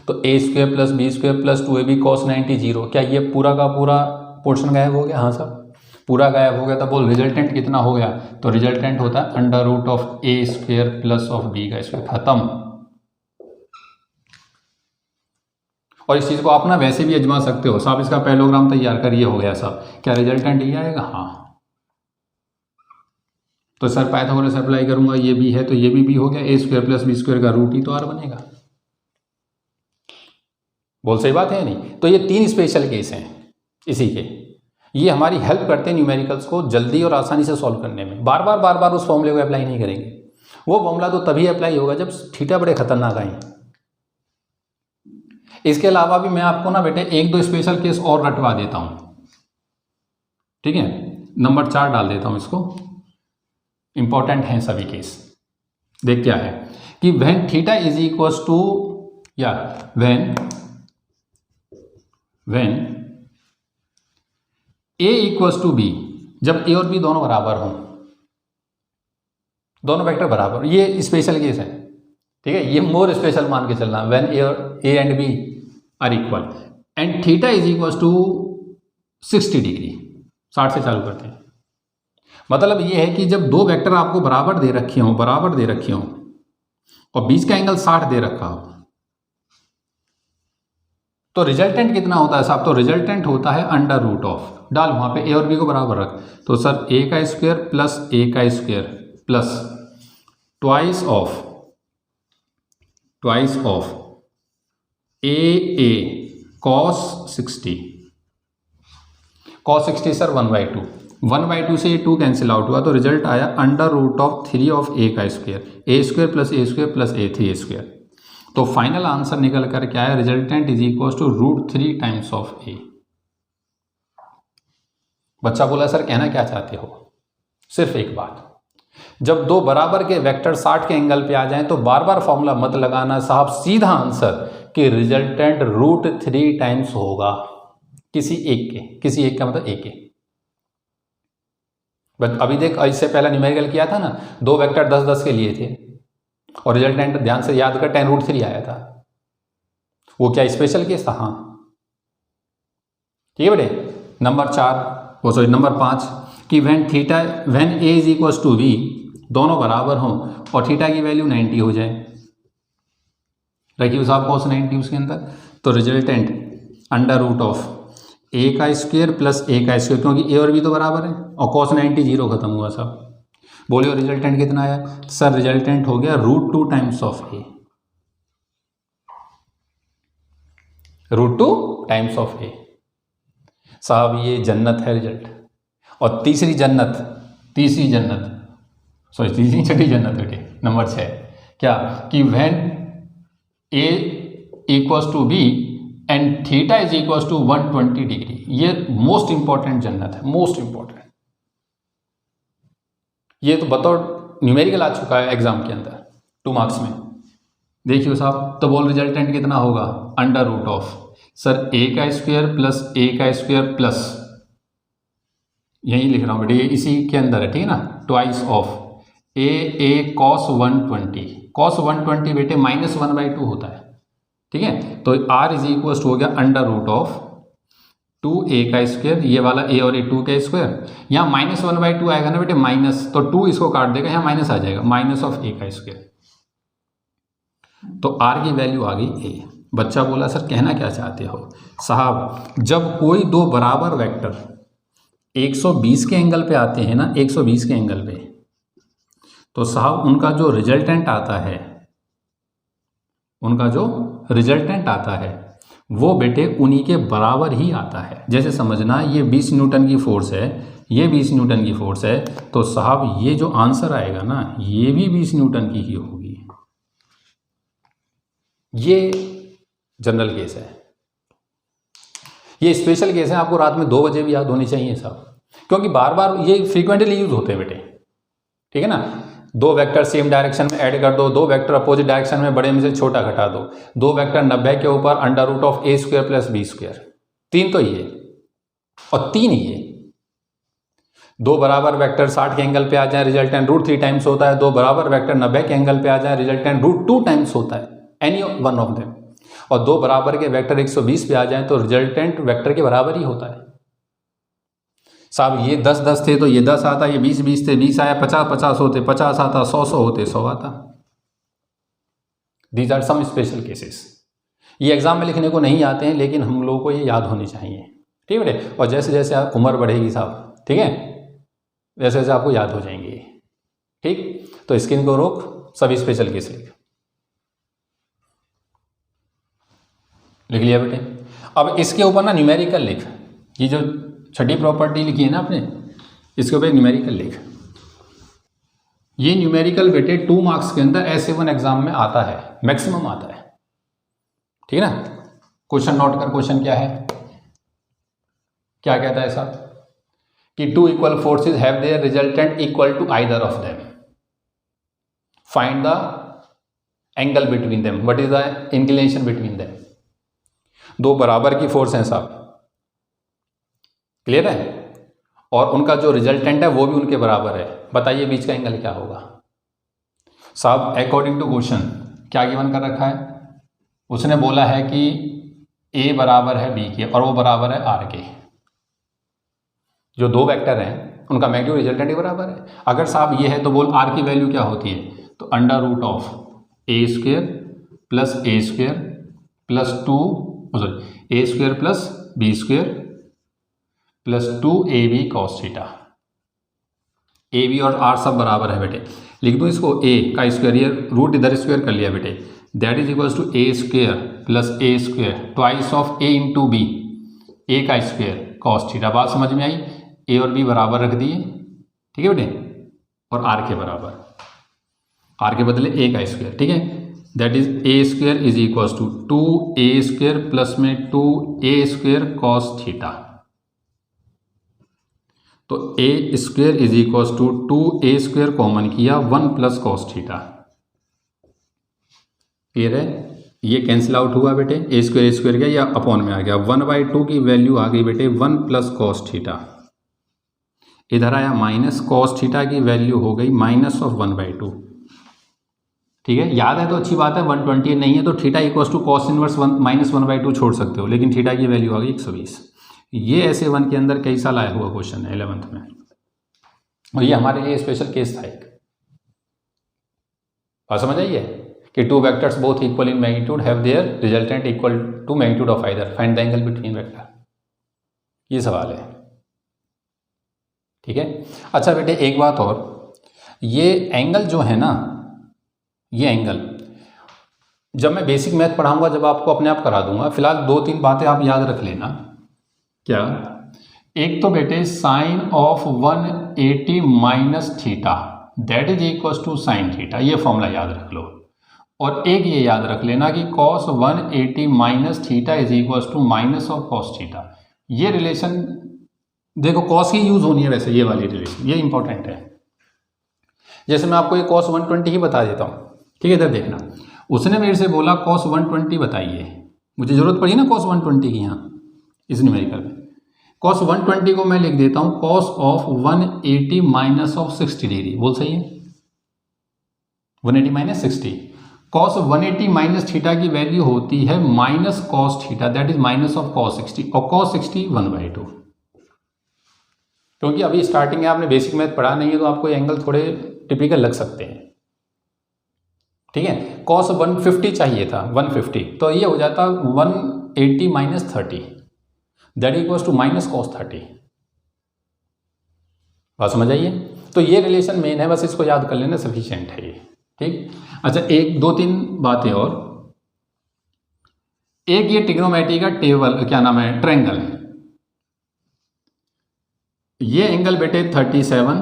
तो a square plus B square plus 2ab cos 90 0। क्या ये पूरा का पूरा पोर्शन गायब हो गया? हाँ साहब, पूरा गायब हो गया। तो बोल रिजल्टेंट कितना हो गया? तो रिजल्टेंट होता है under root of a square plus of b का स्क्वायर, खत्म। और इस चीज़ को आप ना वैसे भी आजमा सकते हो साहब, इसका पैरेललोग्राम तैयार कर, ये हो गया साहब, क्या रिजल्टेंट ये आएगा? हाँ। तो सर पाइथागोरस अप्लाई करूंगा, ये भी है तो ये भी हो गया, a square plus B square का रूट ही तो r बनेगा। बोल सही बात है नहीं? तो ये 3 स्पेशल केस हैं इसी के, ये हमारी हेल्प करते हैं न्यूमेरिकल्स को जल्दी और आसानी से सॉल्व करने में। बार बार उस फॉर्मूले को अप्लाई नहीं करेंगे, वो फॉर्मूला तो तभी अप्लाई होगा जब थीटा बड़े खतरनाक आए। इसके अलावा भी मैं आपको ना बेटे 1-2 स्पेशल केस और रटवा देता हूँ, ठीक है, नंबर 4 डाल देता हूँ इसको, इंपॉर्टेंट हैं सभी केस। देख क्या है कि when theta is equals to या when A equals to B, जब ए और बी दोनों बराबर हों, दोनों वेक्टर बराबर, ये स्पेशल केस है, ठीक है, ये मोर स्पेशल मान के चलना, when a and b are equal and theta is equals to 60 degree, 60 से चालू करते हैं। मतलब ये है कि जब दो वेक्टर आपको बराबर दे रखे हों और बीच का एंगल 60 दे रखा हो, तो रिजल्टेंट कितना होता है साहब? तो रिजल्टेंट होता है अंडर रूट ऑफ, डाल वहां पे ए और बी को बराबर रख, तो सर ए का स्क्वायर प्लस ए का square plus twice of A cos 60 sir 1/2, 1/2 से ये 2 कैंसिल आउट हुआ, तो रिजल्ट आया अंडर रूट ऑफ 3 ऑफ ए का square, A square plus A 3 square. तो फाइनल आंसर निकल कर क्या है? Resultant is equal to √3 times of A. बच्चा बोला सर कहना क्या चाहते हो? सिर्फ एक बात, जब दो बराबर के वेक्टर 60 के एंगल पे आ जाएं तो बार बार फॉर्मूला मत लगाना साहब, सीधा आंसर कि रिजल्टेंट √3 टाइम्स होगा किसी एक का मतलब ए के। बट अभी देख, इससे पहला न्यूमेरिकल किया था ना, दो वेक्टर 10-10 के लिए थे और रिजल्टेंट ध्यान से याद कर 10√3 आया था। वो क्या स्पेशल केस था? हाँ ठीक है बेटे। नंबर 5 कि when a is equal to b, दोनों बराबर हों और थीटा की वैल्यू 90 हो जाए, रखिए साहब cos 90 उसके अंदर, तो रिजल्टेंट अंडर रूट ऑफ ए का स्क्वायर प्लस ए का स्क्वायर, क्योंकि ए और बी तो बराबर है और cos 90 0 खत्म हुआ साहब। बोलिए रिजल्टेंट कितना आया? सर रिजल्टेंट हो गया √2 times of A, √2 times of A. साहब ये जन्नत है रिजल्ट। और तीसरी छठी जन्नत बेटे, नंबर 6 क्या कि when A equals to b and theta is equals to 120 degree. ये मोस्ट इंपॉर्टेंट जन्नत है, मोस्ट इंपॉर्टेंट। ये तो बतौर न्यूमेरिकल आ चुका है एग्जाम के अंदर 2 मार्क्स में। देखिए साहब, तो बोल रिजल्टेंट कितना होगा? अंडर रूट ऑफ सर ए का स्क्वायर प्लस यही लिख रहा हूँ बेटे, इसी के अंदर है, ठीक है ना, ट्वाइस ऑफ ए cos 120 बेटे -1/2 होता है, ठीक है। तो r इज इक्वल हो गया अंडर रूट ऑफ 2a का स्क्वायर, ये वाला a और a 2 का स्क्वायर, यहाँ -1/2 आएगा ना बेटे, माइनस, तो 2 इसको काट देगा, यहाँ माइनस आ जाएगा, माइनस ऑफ a का स्क्वायर। तो r की वैल्यू आ गई a। बच्चा बोला सर कहना क्या चाहते हो? साहब जब कोई दो बराबर वेक्टर 120 के एंगल पे आते हैं ना, 120 के एंगल पे, तो साहब उनका जो रिजल्टेंट आता है वो बेटे उन्हीं के बराबर ही आता है। जैसे समझना, ये 20 न्यूटन की फोर्स है, ये 20 न्यूटन की फोर्स है, तो साहब ये जो आंसर आएगा ना, ये भी 20 न्यूटन की ही होगी। ये जनरल केस है, ये स्पेशल केस है, आपको रात में 2 बजे भी याद होनी चाहिए साहब, क्योंकि बार बार ये फ्रीक्वेंटली यूज होते हैं बेटे, ठीक है ना। 2 वेक्टर सेम डायरेक्शन में ऐड कर दो, 2 वेक्टर अपोजिट डायरेक्शन में बड़े में से छोटा घटा दो, 2 वेक्टर 90 के ऊपर under root of a square plus b square, 3 तो ये और 3 ये। 2 बराबर वेक्टर 60 के एंगल पे आ जाए, रिजल्टेंट √3 टाइम्स होता है। 2 बराबर वेक्टर 90 के एंगल पे आ जाए, रिजल्टेंट √2 टाइम्स होता है, एनी वन ऑफ देम। और 2 बराबर के वेक्टर 120 पे आ जाए तो रिजल्टेंट वेक्टर के बराबर ही होता है। साहब ये 10-10 थे तो ये 10 आता, ये 20-20 थे 20 आया, 50-50 होते 50 आता, 100-100 होते 100 आता। These are some special cases. ये एग्जाम में लिखने को नहीं आते हैं, लेकिन हम लोगों को ये याद होनी चाहिए, ठीक है बेटे। और जैसे जैसे आप उम्र बढ़ेगी साहब, ठीक है, वैसे वैसे आपको याद हो जाएंगे, ठीक। तो स्क्रीन को रोक, सभी स्पेशल केस लिख लिया बेटे। अब इसके ऊपर ना न्यूमेरिकल लिख, ये जो छठी प्रॉपर्टी लिखी है ना आपने, इसके ऊपर न्यूमेरिकल लिख। ये न्यूमेरिकल बेटे 2 मार्क्स के अंदर SA1 एग्जाम में आता है, मैक्सिमम आता है, ठीक है ना। क्वेश्चन नोट कर, क्वेश्चन क्या है, क्या कहता है साहब कि two equal forces have their resultant equal to either of them, find the angle between them, what is the inclination between them. दो बराबर की फोर्स हैं साहब, क्लियर है, और उनका जो रिजल्टेंट है वो भी उनके बराबर है, बताइए बीच का एंगल क्या होगा साहब। अकॉर्डिंग टू क्वेश्चन क्या गिवन कर रखा है, उसने बोला है कि ए बराबर है बी के और वो बराबर है आर के। जो दो वेक्टर हैं उनका मैग्नीट्यूड रिजल्टेंट ही बराबर है। अगर साहब ये है तो बोल आर की वैल्यू क्या होती है, तो under root of a square plus a square plus two sorry a square plus B square plus 2ab cos theta. A b और आर सब बराबर है बेटे, लिख दूँ इसको a का स्क्वायर, ये रूट इधर स्क्वायर कर लिया बेटे, that is equals to A square plus A square twice of a into B, A का स्क्वायर cos थीटा। बात समझ में आई, a और b बराबर रख दिए, ठीक है बेटे, और r के बराबर, r के बदले a का स्क्वायर, ठीक है, that is A square is equals to 2a square plus में 2a स्क्वायर cos थीटा। तो A square is equals to 2a square common किया 1 प्लस कॉस थीटा, क्लियर है, ये कैंसिल आउट हुआ बेटे, ए स्क्वेयर गया या अपॉन में आ गया, 1/2 की वैल्यू आ गई बेटे 1 प्लस कॉस थीटा, इधर आया माइनस कॉस थीटा की वैल्यू हो गई माइनस ऑफ 1/2, ठीक है, याद है तो अच्छी बात है, 120 नहीं है तो theta equals to cos inverse minus 1/2 छोड़ सकते हो, लेकिन थीटा की वैल्यू आ गई 120। ये ऐसे वन के अंदर कई साल आया हुआ क्वेश्चन है 11th में, और ये हमारे लिए स्पेशल केस था एक। बात समझ आइए कि two vectors both equal in magnitude have their resultant equal to magnitude of either, find the angle between vector, ये सवाल है, ठीक है। अच्छा बेटे एक बात और, ये एंगल जो है ना, ये एंगल जब मैं बेसिक मैथ पढ़ाऊंगा जब आपको अपने आप करा दूंगा, फिलहाल 2-3 बातें आप याद रख लेना। क्या, एक तो बेटे sine of 180 minus theta that is equals to sine theta, ये फॉर्मूला याद रख लो, और एक ये याद रख लेना कि cos 180 minus theta is equals to minus of cos theta. ये रिलेशन देखो कॉस की यूज होनी है वैसे, ये वाली रिलेशन ये इंपॉर्टेंट है। जैसे मैं आपको ये कॉस 120 ही बता देता हूँ, ठीक है, इधर देखना, उसने मेरे से बोला कॉस 120 बताइए, मुझे जरूरत पड़ी ना कॉस 120 की यहाँ इस न्यूमेरिकल में, कॉस 120 को मैं लिख देता हूँ cos of 180 minus of 60 degree, बोल सही है, 180 माइनस 60, कॉस 180 माइनस थीटा की वैल्यू होती है minus cos theta that is minus of cos 60, और कॉस 60 1/2। क्योंकि अभी स्टार्टिंग है, आपने बेसिक मैथ पढ़ा नहीं है तो आपको एंगल थोड़े टिपिकल लग सकते हैं, ठीक है। कॉस 150 चाहिए था 150, तो ये हो जाता 180 minus 30 that equals to minus cos 30। बात समझ आइए, तो ये रिलेशन मेन है, बस इसको याद कर लेना सफिशिएंट है ये, ठीक। अच्छा एक 2-3 बातें और, एक ये ट्रिग्नोमेट्री का टेबल क्या नाम है, ट्रायंगल, ये एंगल बेटे 37,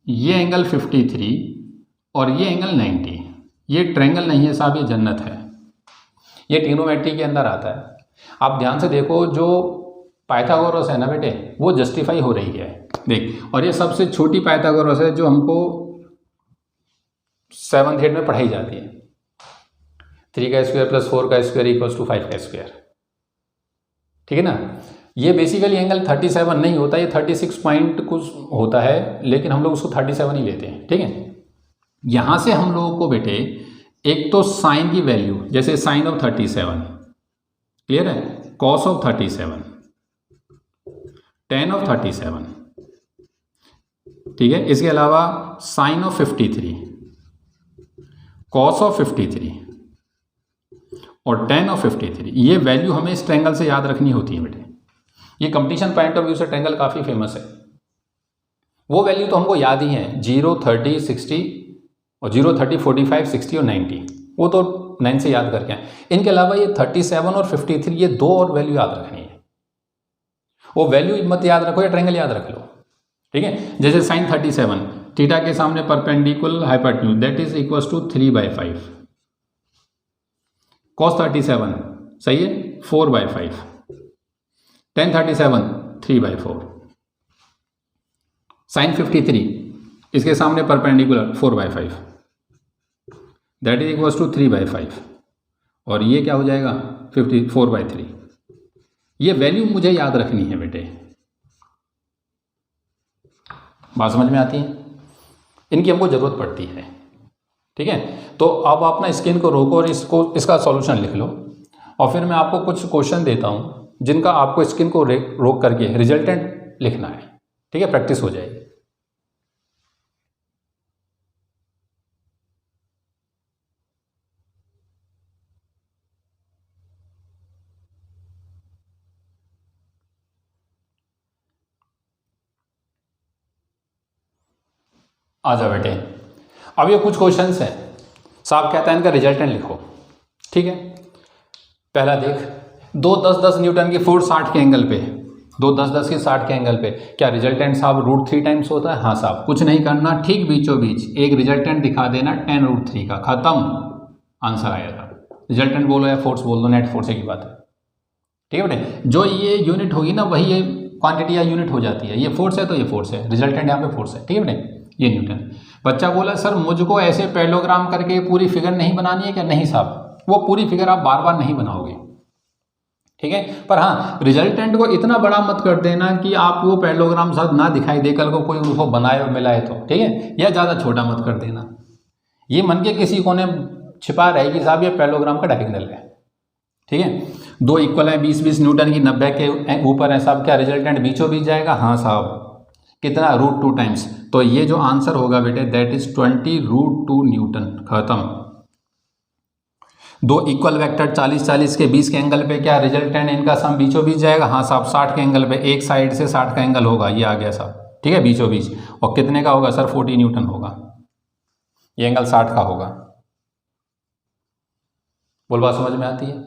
ये एंगल 53 और ये एंगल 90, ये ट्रायंगल नहीं है साहब, ये जन्नत है, ये ट्रिग्नोमेट्री के अंदर आता है। आप ध्यान से देखो, जो पाइथागोरस है ना बेटे वो जस्टिफाई हो रही है, देख, और ये सबसे छोटी पाइथागोरस है जो हमको 7th 8th में पढ़ाई जाती है, 3 का स्क्वायर प्लस 4 का स्क्वायर इक्वल्स टू 5 का स्क्वायर, ठीक है ना। ये बेसिकली एंगल 37 नहीं होता, ये 36 पॉइंट कुछ होता है, लेकिन हम लोग उसको 37 ही लेते हैं, ठीक है। यहाँ से हम लोगों को बेटे एक तो साइन की वैल्यू, जैसे साइन ऑफ 37, क्लियर है, कॉस ऑफ 37, tan ऑफ 37, ठीक है, इसके अलावा साइन ऑफ 53, कॉस ऑफ 53 और tan ऑफ 53, ये वैल्यू हमें इस ट्रायंगल से याद रखनी होती है बेटे। ये कंपटीशन पॉइंट ऑफ व्यू से ट्रायंगल काफ़ी फेमस है, वो वैल्यू तो हमको याद ही है, 0, 30, 60 और 0, 30, 45, 60 और 90, वो तो 9 से याद करके आए। इनके अलावा ये 37 और 53, ये 2 और वैल्यू याद रखनी है, वो वैल्यू मत याद रखो या ट्रायंगल याद रख लो, ठीक है। जैसे साइन 37 थीटा के सामने perpendicular hypotenuse that is equals to 3/5, cos 37 सही है 4/5, tan 37 3/4, साइन 53 इसके सामने perpendicular 4/5 that is equals to 3/5 और ये क्या हो जाएगा 54/3। ये वैल्यू मुझे याद रखनी है बेटे, बात समझ में आती है? इनकी हमको ज़रूरत पड़ती है, ठीक है। तो अब आप ना स्क्रीन को रोको और इसका सॉल्यूशन लिख लो और फिर मैं आपको कुछ क्वेश्चन देता हूँ जिनका आपको स्क्रीन को रोक करके रिजल्टेंट लिखना है, ठीक है, प्रैक्टिस हो जाएगी। आ जाओ बेटे। अब ये कुछ क्वेश्चंस हैं, साहब कहता है इनका रिजल्टेंट लिखो, ठीक है। पहला देख, 2 10-10 न्यूटन की फोर्स 60 के एंगल पे, 2 10-10 की 60 के एंगल पे, क्या रिजल्टेंट साहब √3 टाइम्स होता है? हाँ साहब, कुछ नहीं करना, ठीक बीचों बीच एक रिजल्टेंट दिखा देना 10√3 का, खत्म, आंसर आएगा। रिजल्टेंट बोलो या फोर्स बोल दो, नेट फोर्स की बात है, ठीक है बेटे। जो ये यूनिट होगी ना वही ये क्वांटिटी या यूनिट हो जाती है। ये फोर्स है तो ये फोर्स है, रिजल्टेंट यहाँ पे फोर्स है, ठीक है बेटे, ये न्यूटन। बच्चा बोला सर मुझको ऐसे पैरेललोग्राम करके पूरी फिगर नहीं बनानी है क्या? नहीं साहब, वो पूरी फिगर आप बार बार नहीं बनाओगे, ठीक है। पर हाँ, रिजल्टेंट को इतना बड़ा मत कर देना कि आप वो पैरेललोग्राम साथ ना दिखाई दे, कल को कोई उसको बनाए और मिलाए तो, ठीक है। या ज़्यादा छोटा मत कर देना, ये मन के किसी कोने छिपा रहेगी साहब ये पैरेललोग्राम का डायगोनल है, ठीक है। 2 इक्वल है 20-20 न्यूटन की 90 के ऊपर है साहब, क्या रिजल्टेंट बीचों बीच जाएगा? हाँ साहब, कितना? √2 टाइम्स। तो ये जो आंसर होगा बेटे दैट इज 20√2 न्यूटन, खत्म। 2 इक्वल वेक्टर 40-40 के 20 के एंगल पे, क्या रिजल्टेंट इनका सम बीचों बीच जाएगा? हाँ साहब, 60 के एंगल पे, एक साइड से 60 का एंगल होगा, ये आ गया साहब, ठीक है, बीचों बीच। और कितने का होगा सर? 40 न्यूटन होगा, ये एंगल 60 का होगा। बोल बात समझ में आती है?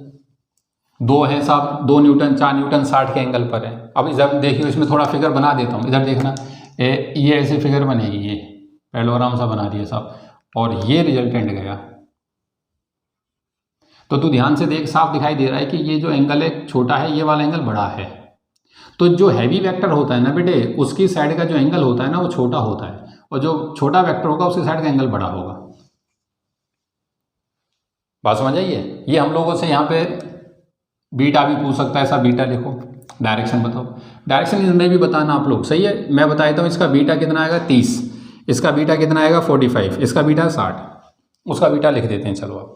2 है साहब, 2 न्यूटन 4 न्यूटन 60 के एंगल पर है। अब इधर देखिए, इसमें थोड़ा फिगर बना देता हूँ, इधर देखना, ये ऐसी फिगर बनेगी, ये पैरेललोग्राम सा बना दिया साहब, और ये रिजल्टेंट गया। तो तू ध्यान से देख, साफ दिखाई दे रहा है कि ये जो एंगल है छोटा है, ये वाला एंगल बड़ा है। तो जो हैवी वेक्टर होता है ना बेटे, उसकी साइड का जो एंगल होता है ना वो छोटा होता है, और जो छोटा वेक्टर होगा उसकी साइड का एंगल बड़ा होगा। बात समझ आइए? ये हम लोगों से यहाँ पे बीटा भी पूछ सकता है, ऐसा बीटा लिखो, डायरेक्शन बताओ, डायरेक्शन इसमें भी बताना आप लोग, सही है। मैं बता देता हूँ, इसका बीटा कितना आएगा 30, इसका बीटा कितना आएगा 45, इसका बीटा 60, उसका बीटा लिख देते हैं। चलो अब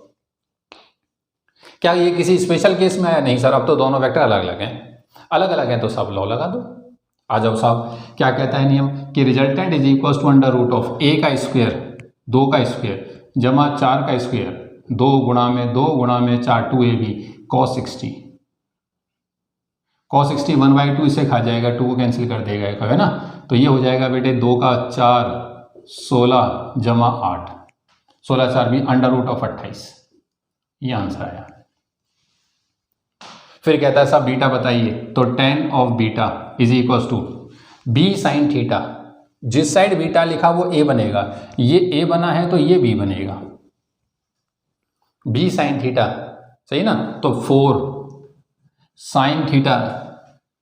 क्या ये किसी स्पेशल केस में आया? नहीं सर, अब तो दोनों वेक्टर अलग अलग हैं, अलग अलग हैं तो सब लॉ लगा दो। आ जाओ साहब, क्या कहता है नियम कि resultant is equal to √, a का स्क्वायर 2 का स्क्वायर जमा 4 का स्क्वायर 2 गुणा में 2 गुणा में 4 2ab cos 60। cos 60 1/2 इसे खा जाएगा, 2 को कैंसिल कर देगा, है ना। तो ये हो जाएगा बेटे 2 का 4 16 जमा 8, 16 4 भी √28, ये आंसर आया। फिर कहता है साहब बीटा बताइए, तो tan of beta is equal to b sin theta, जिस साइड बीटा लिखा वो a बनेगा, ये a बना है तो ये b बनेगा, b sin थीटा, सही ना। तो 4 sin theta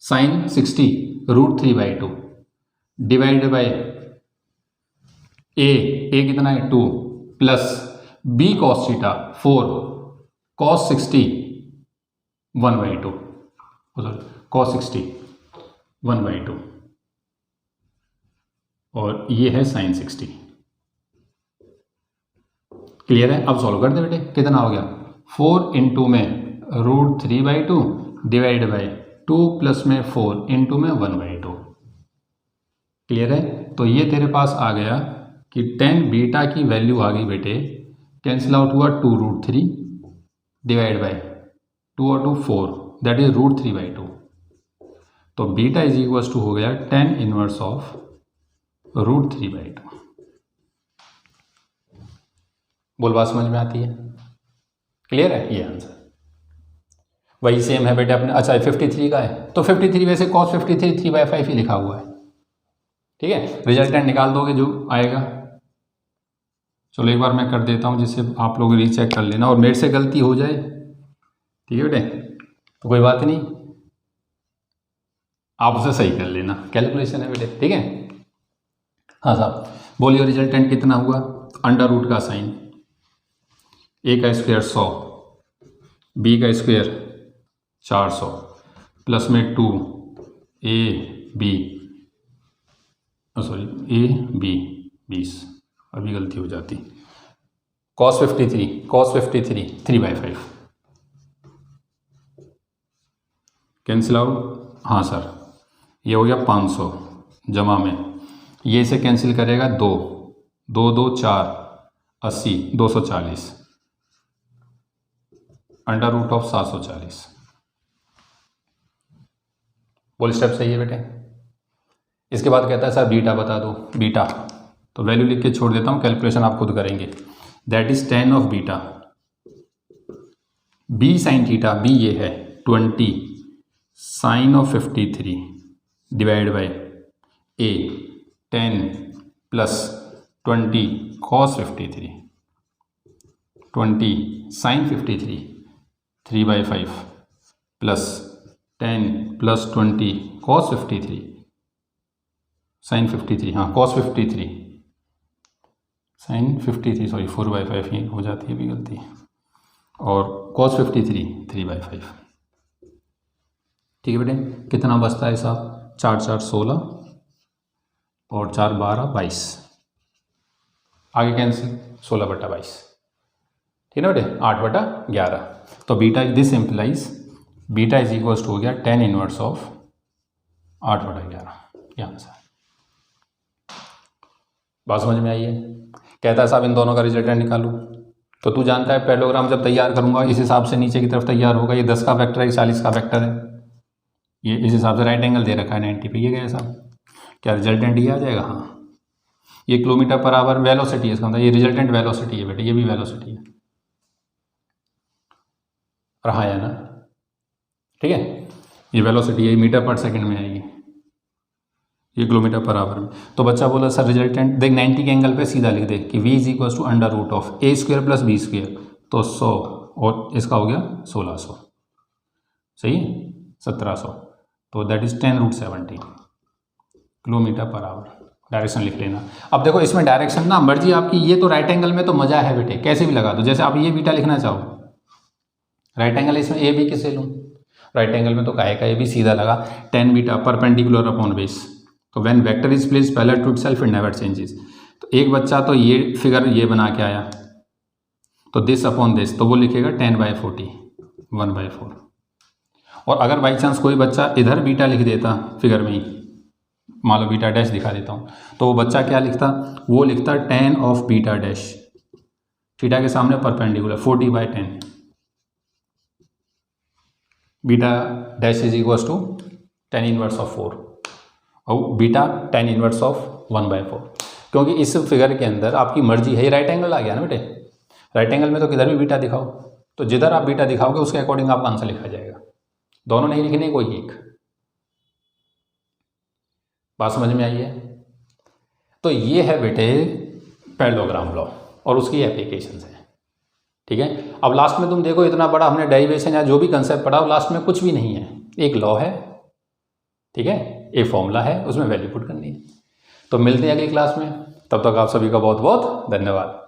sin 60 √3/2 divided by a कितना है 2 plus b cos theta 4 cos 60 1/2, cos 60 1/2, और ये है sin 60। क्लियर है? अब सॉल्व कर दे बेटे, कितना हो गया 4 इंटू में √3/2 डिवाइड बाई 2 प्लस में 4 इंटू में 1/2। क्लियर है? तो ये तेरे पास आ गया कि tan बीटा की वैल्यू आ गई बेटे, कैंसिल आउट हुआ 2√3 डिवाइड बाई 2 और 2 4, दैट इज √3/2। तो बीटा इज इक्वल टू हो गया tan इनवर्स ऑफ √3/2। बोल बात समझ में आती है? क्लियर है? ये आंसर वही सेम है बेटे अपने। अच्छा 53 का है, तो 53 वैसे cos 53 3/5 ही लिखा हुआ है, ठीक है। रिजल्टेंट निकाल दोगे जो आएगा। चलो एक बार मैं कर देता हूँ जिससे आप लोग रीचेक कर लेना, और मेरे से गलती हो जाए, ठीक है बेटे, तो कोई बात नहीं, आप उसे सही कर लेना, कैलकुलेशन है बेटे, ठीक है। हाँ साहब, बोलिए रिजल्टेंट कितना हुआ? अंडर रूट का साइन, ए का स्क्वायर 100, बी का स्क्वायर 400 प्लस में 2 a b, sorry a b 20, अभी गलती हो जाती, cos 53 3/5 कैंसिल आउट। हाँ सर, ये हो गया 500 जमा में, ये से कैंसिल करेगा 2 2 2 4 80 240 अंडर रूट ऑफ 740। बोल स्टेप सही है बेटे। इसके बाद कहता है सर बीटा बता दो। बीटा तो वैल्यू लिख के छोड़ देता हूँ, कैलकुलेशन आप खुद करेंगे। That is tan of beta b sine theta, b ये है 20 sine of 53 divide by a 10 plus 20 cos 53 20 sine 53 3/5 plus 10 plus 20 cos 53 sine 53, हाँ cos 53 साइन 53 सॉरी 4/5 ही हो जाती है अभी गलती, और cos 53 3/5। ठीक है बेटे, कितना बचता है साहब? 4 4 16 और 4 12 22, आगे कैंसिल 16/22। ठीक है बेटे, 8/11। तो beta this implies beta is equals to हो गया tan इनवर्स ऑफ 8/11। यहाँ से बात समझ में आई है? कहता है साहब इन दोनों का रिजल्टेंट निकालूं, तो तू जानता है पैरेललोग्राम जब तैयार करूंगा इस हिसाब से नीचे की तरफ तैयार होगा। ये 10 का वेक्टर है, 40 का वेक्टर है, ये इस हिसाब से राइट एंगल दे रखा है 90 पे, ये गया साहब। क्या रिजल्टेंट ये आ जाएगा? हाँ, ये किलोमीटर पर आवर वेलोसिटी है इसका मतलब, ये रिजल्टेंट वेलोसिटी है बेटे, ये भी वेलोसिटी है। रहा है ना? ठीक है, ये वेलोसिटी है, मीटर पर सेकंड में आएगी, ये किलोमीटर पर आवर में। तो बच्चा बोला सर रिजल्टेंट देख 90 के एंगल पे सीधा लिख दे कि v is equal to under root of a square plus B square, तो 100 और इसका हो गया 1600, सही है 1700, तो that is 10√17 kilometre per hour. Direction लिख लेना। अब देखो इसमें डायरेक्शन ना मर्जी आपकी, ये तो राइट एंगल में तो मजा है बेटे, कैसे भी लगा दो। जैसे आप ये बीटा लिखना चाहो, राइट एंगल इसमें ए बी किसे लूँ? राइट एंगल में तो काहे का ए बी सीधा लगा, tan beta perpendicular upon base. तो when vector is placed parallel to itself it never changes. तो एक बच्चा तो ये फिगर ये बना के आया, तो दिस अपॉन दिस, तो वो लिखेगा 10/40 1/4। और अगर बाई चांस कोई बच्चा इधर बीटा लिख देता फिगर में ही, मान लो बीटा डैश दिखा देता हूँ, तो वो बच्चा क्या लिखता? वो लिखता tan of beta dash, theta के सामने perpendicular 40/10, beta dash is equal to tan inverse of 4 और बीटा tan इनवर्स ऑफ 1/4। क्योंकि इस फिगर के अंदर आपकी मर्जी है, ये राइट एंगल आ गया ना बेटे, राइट एंगल में तो किधर भी बीटा दिखाओ, तो जिधर आप बीटा दिखाओगे उसके अकॉर्डिंग आपका आंसर लिखा जाएगा। दोनों नहीं लिखने, कोई एक। बात समझ में आई है? तो ये है बेटे पैरेललोग्राम लॉ और उसकी एप्लीकेशंस है। ठीक है, अब लास्ट में तुम देखो इतना बड़ा हमने डेरिवेशन या जो भी कंसेप्ट पढ़ा, लास्ट में कुछ भी नहीं है, एक लॉ है, ठीक है, एक फॉर्मूला है, उसमें वैल्यू पुट करनी है। तो मिलते हैं अगली क्लास में, तब तक आप सभी का बहुत बहुत धन्यवाद।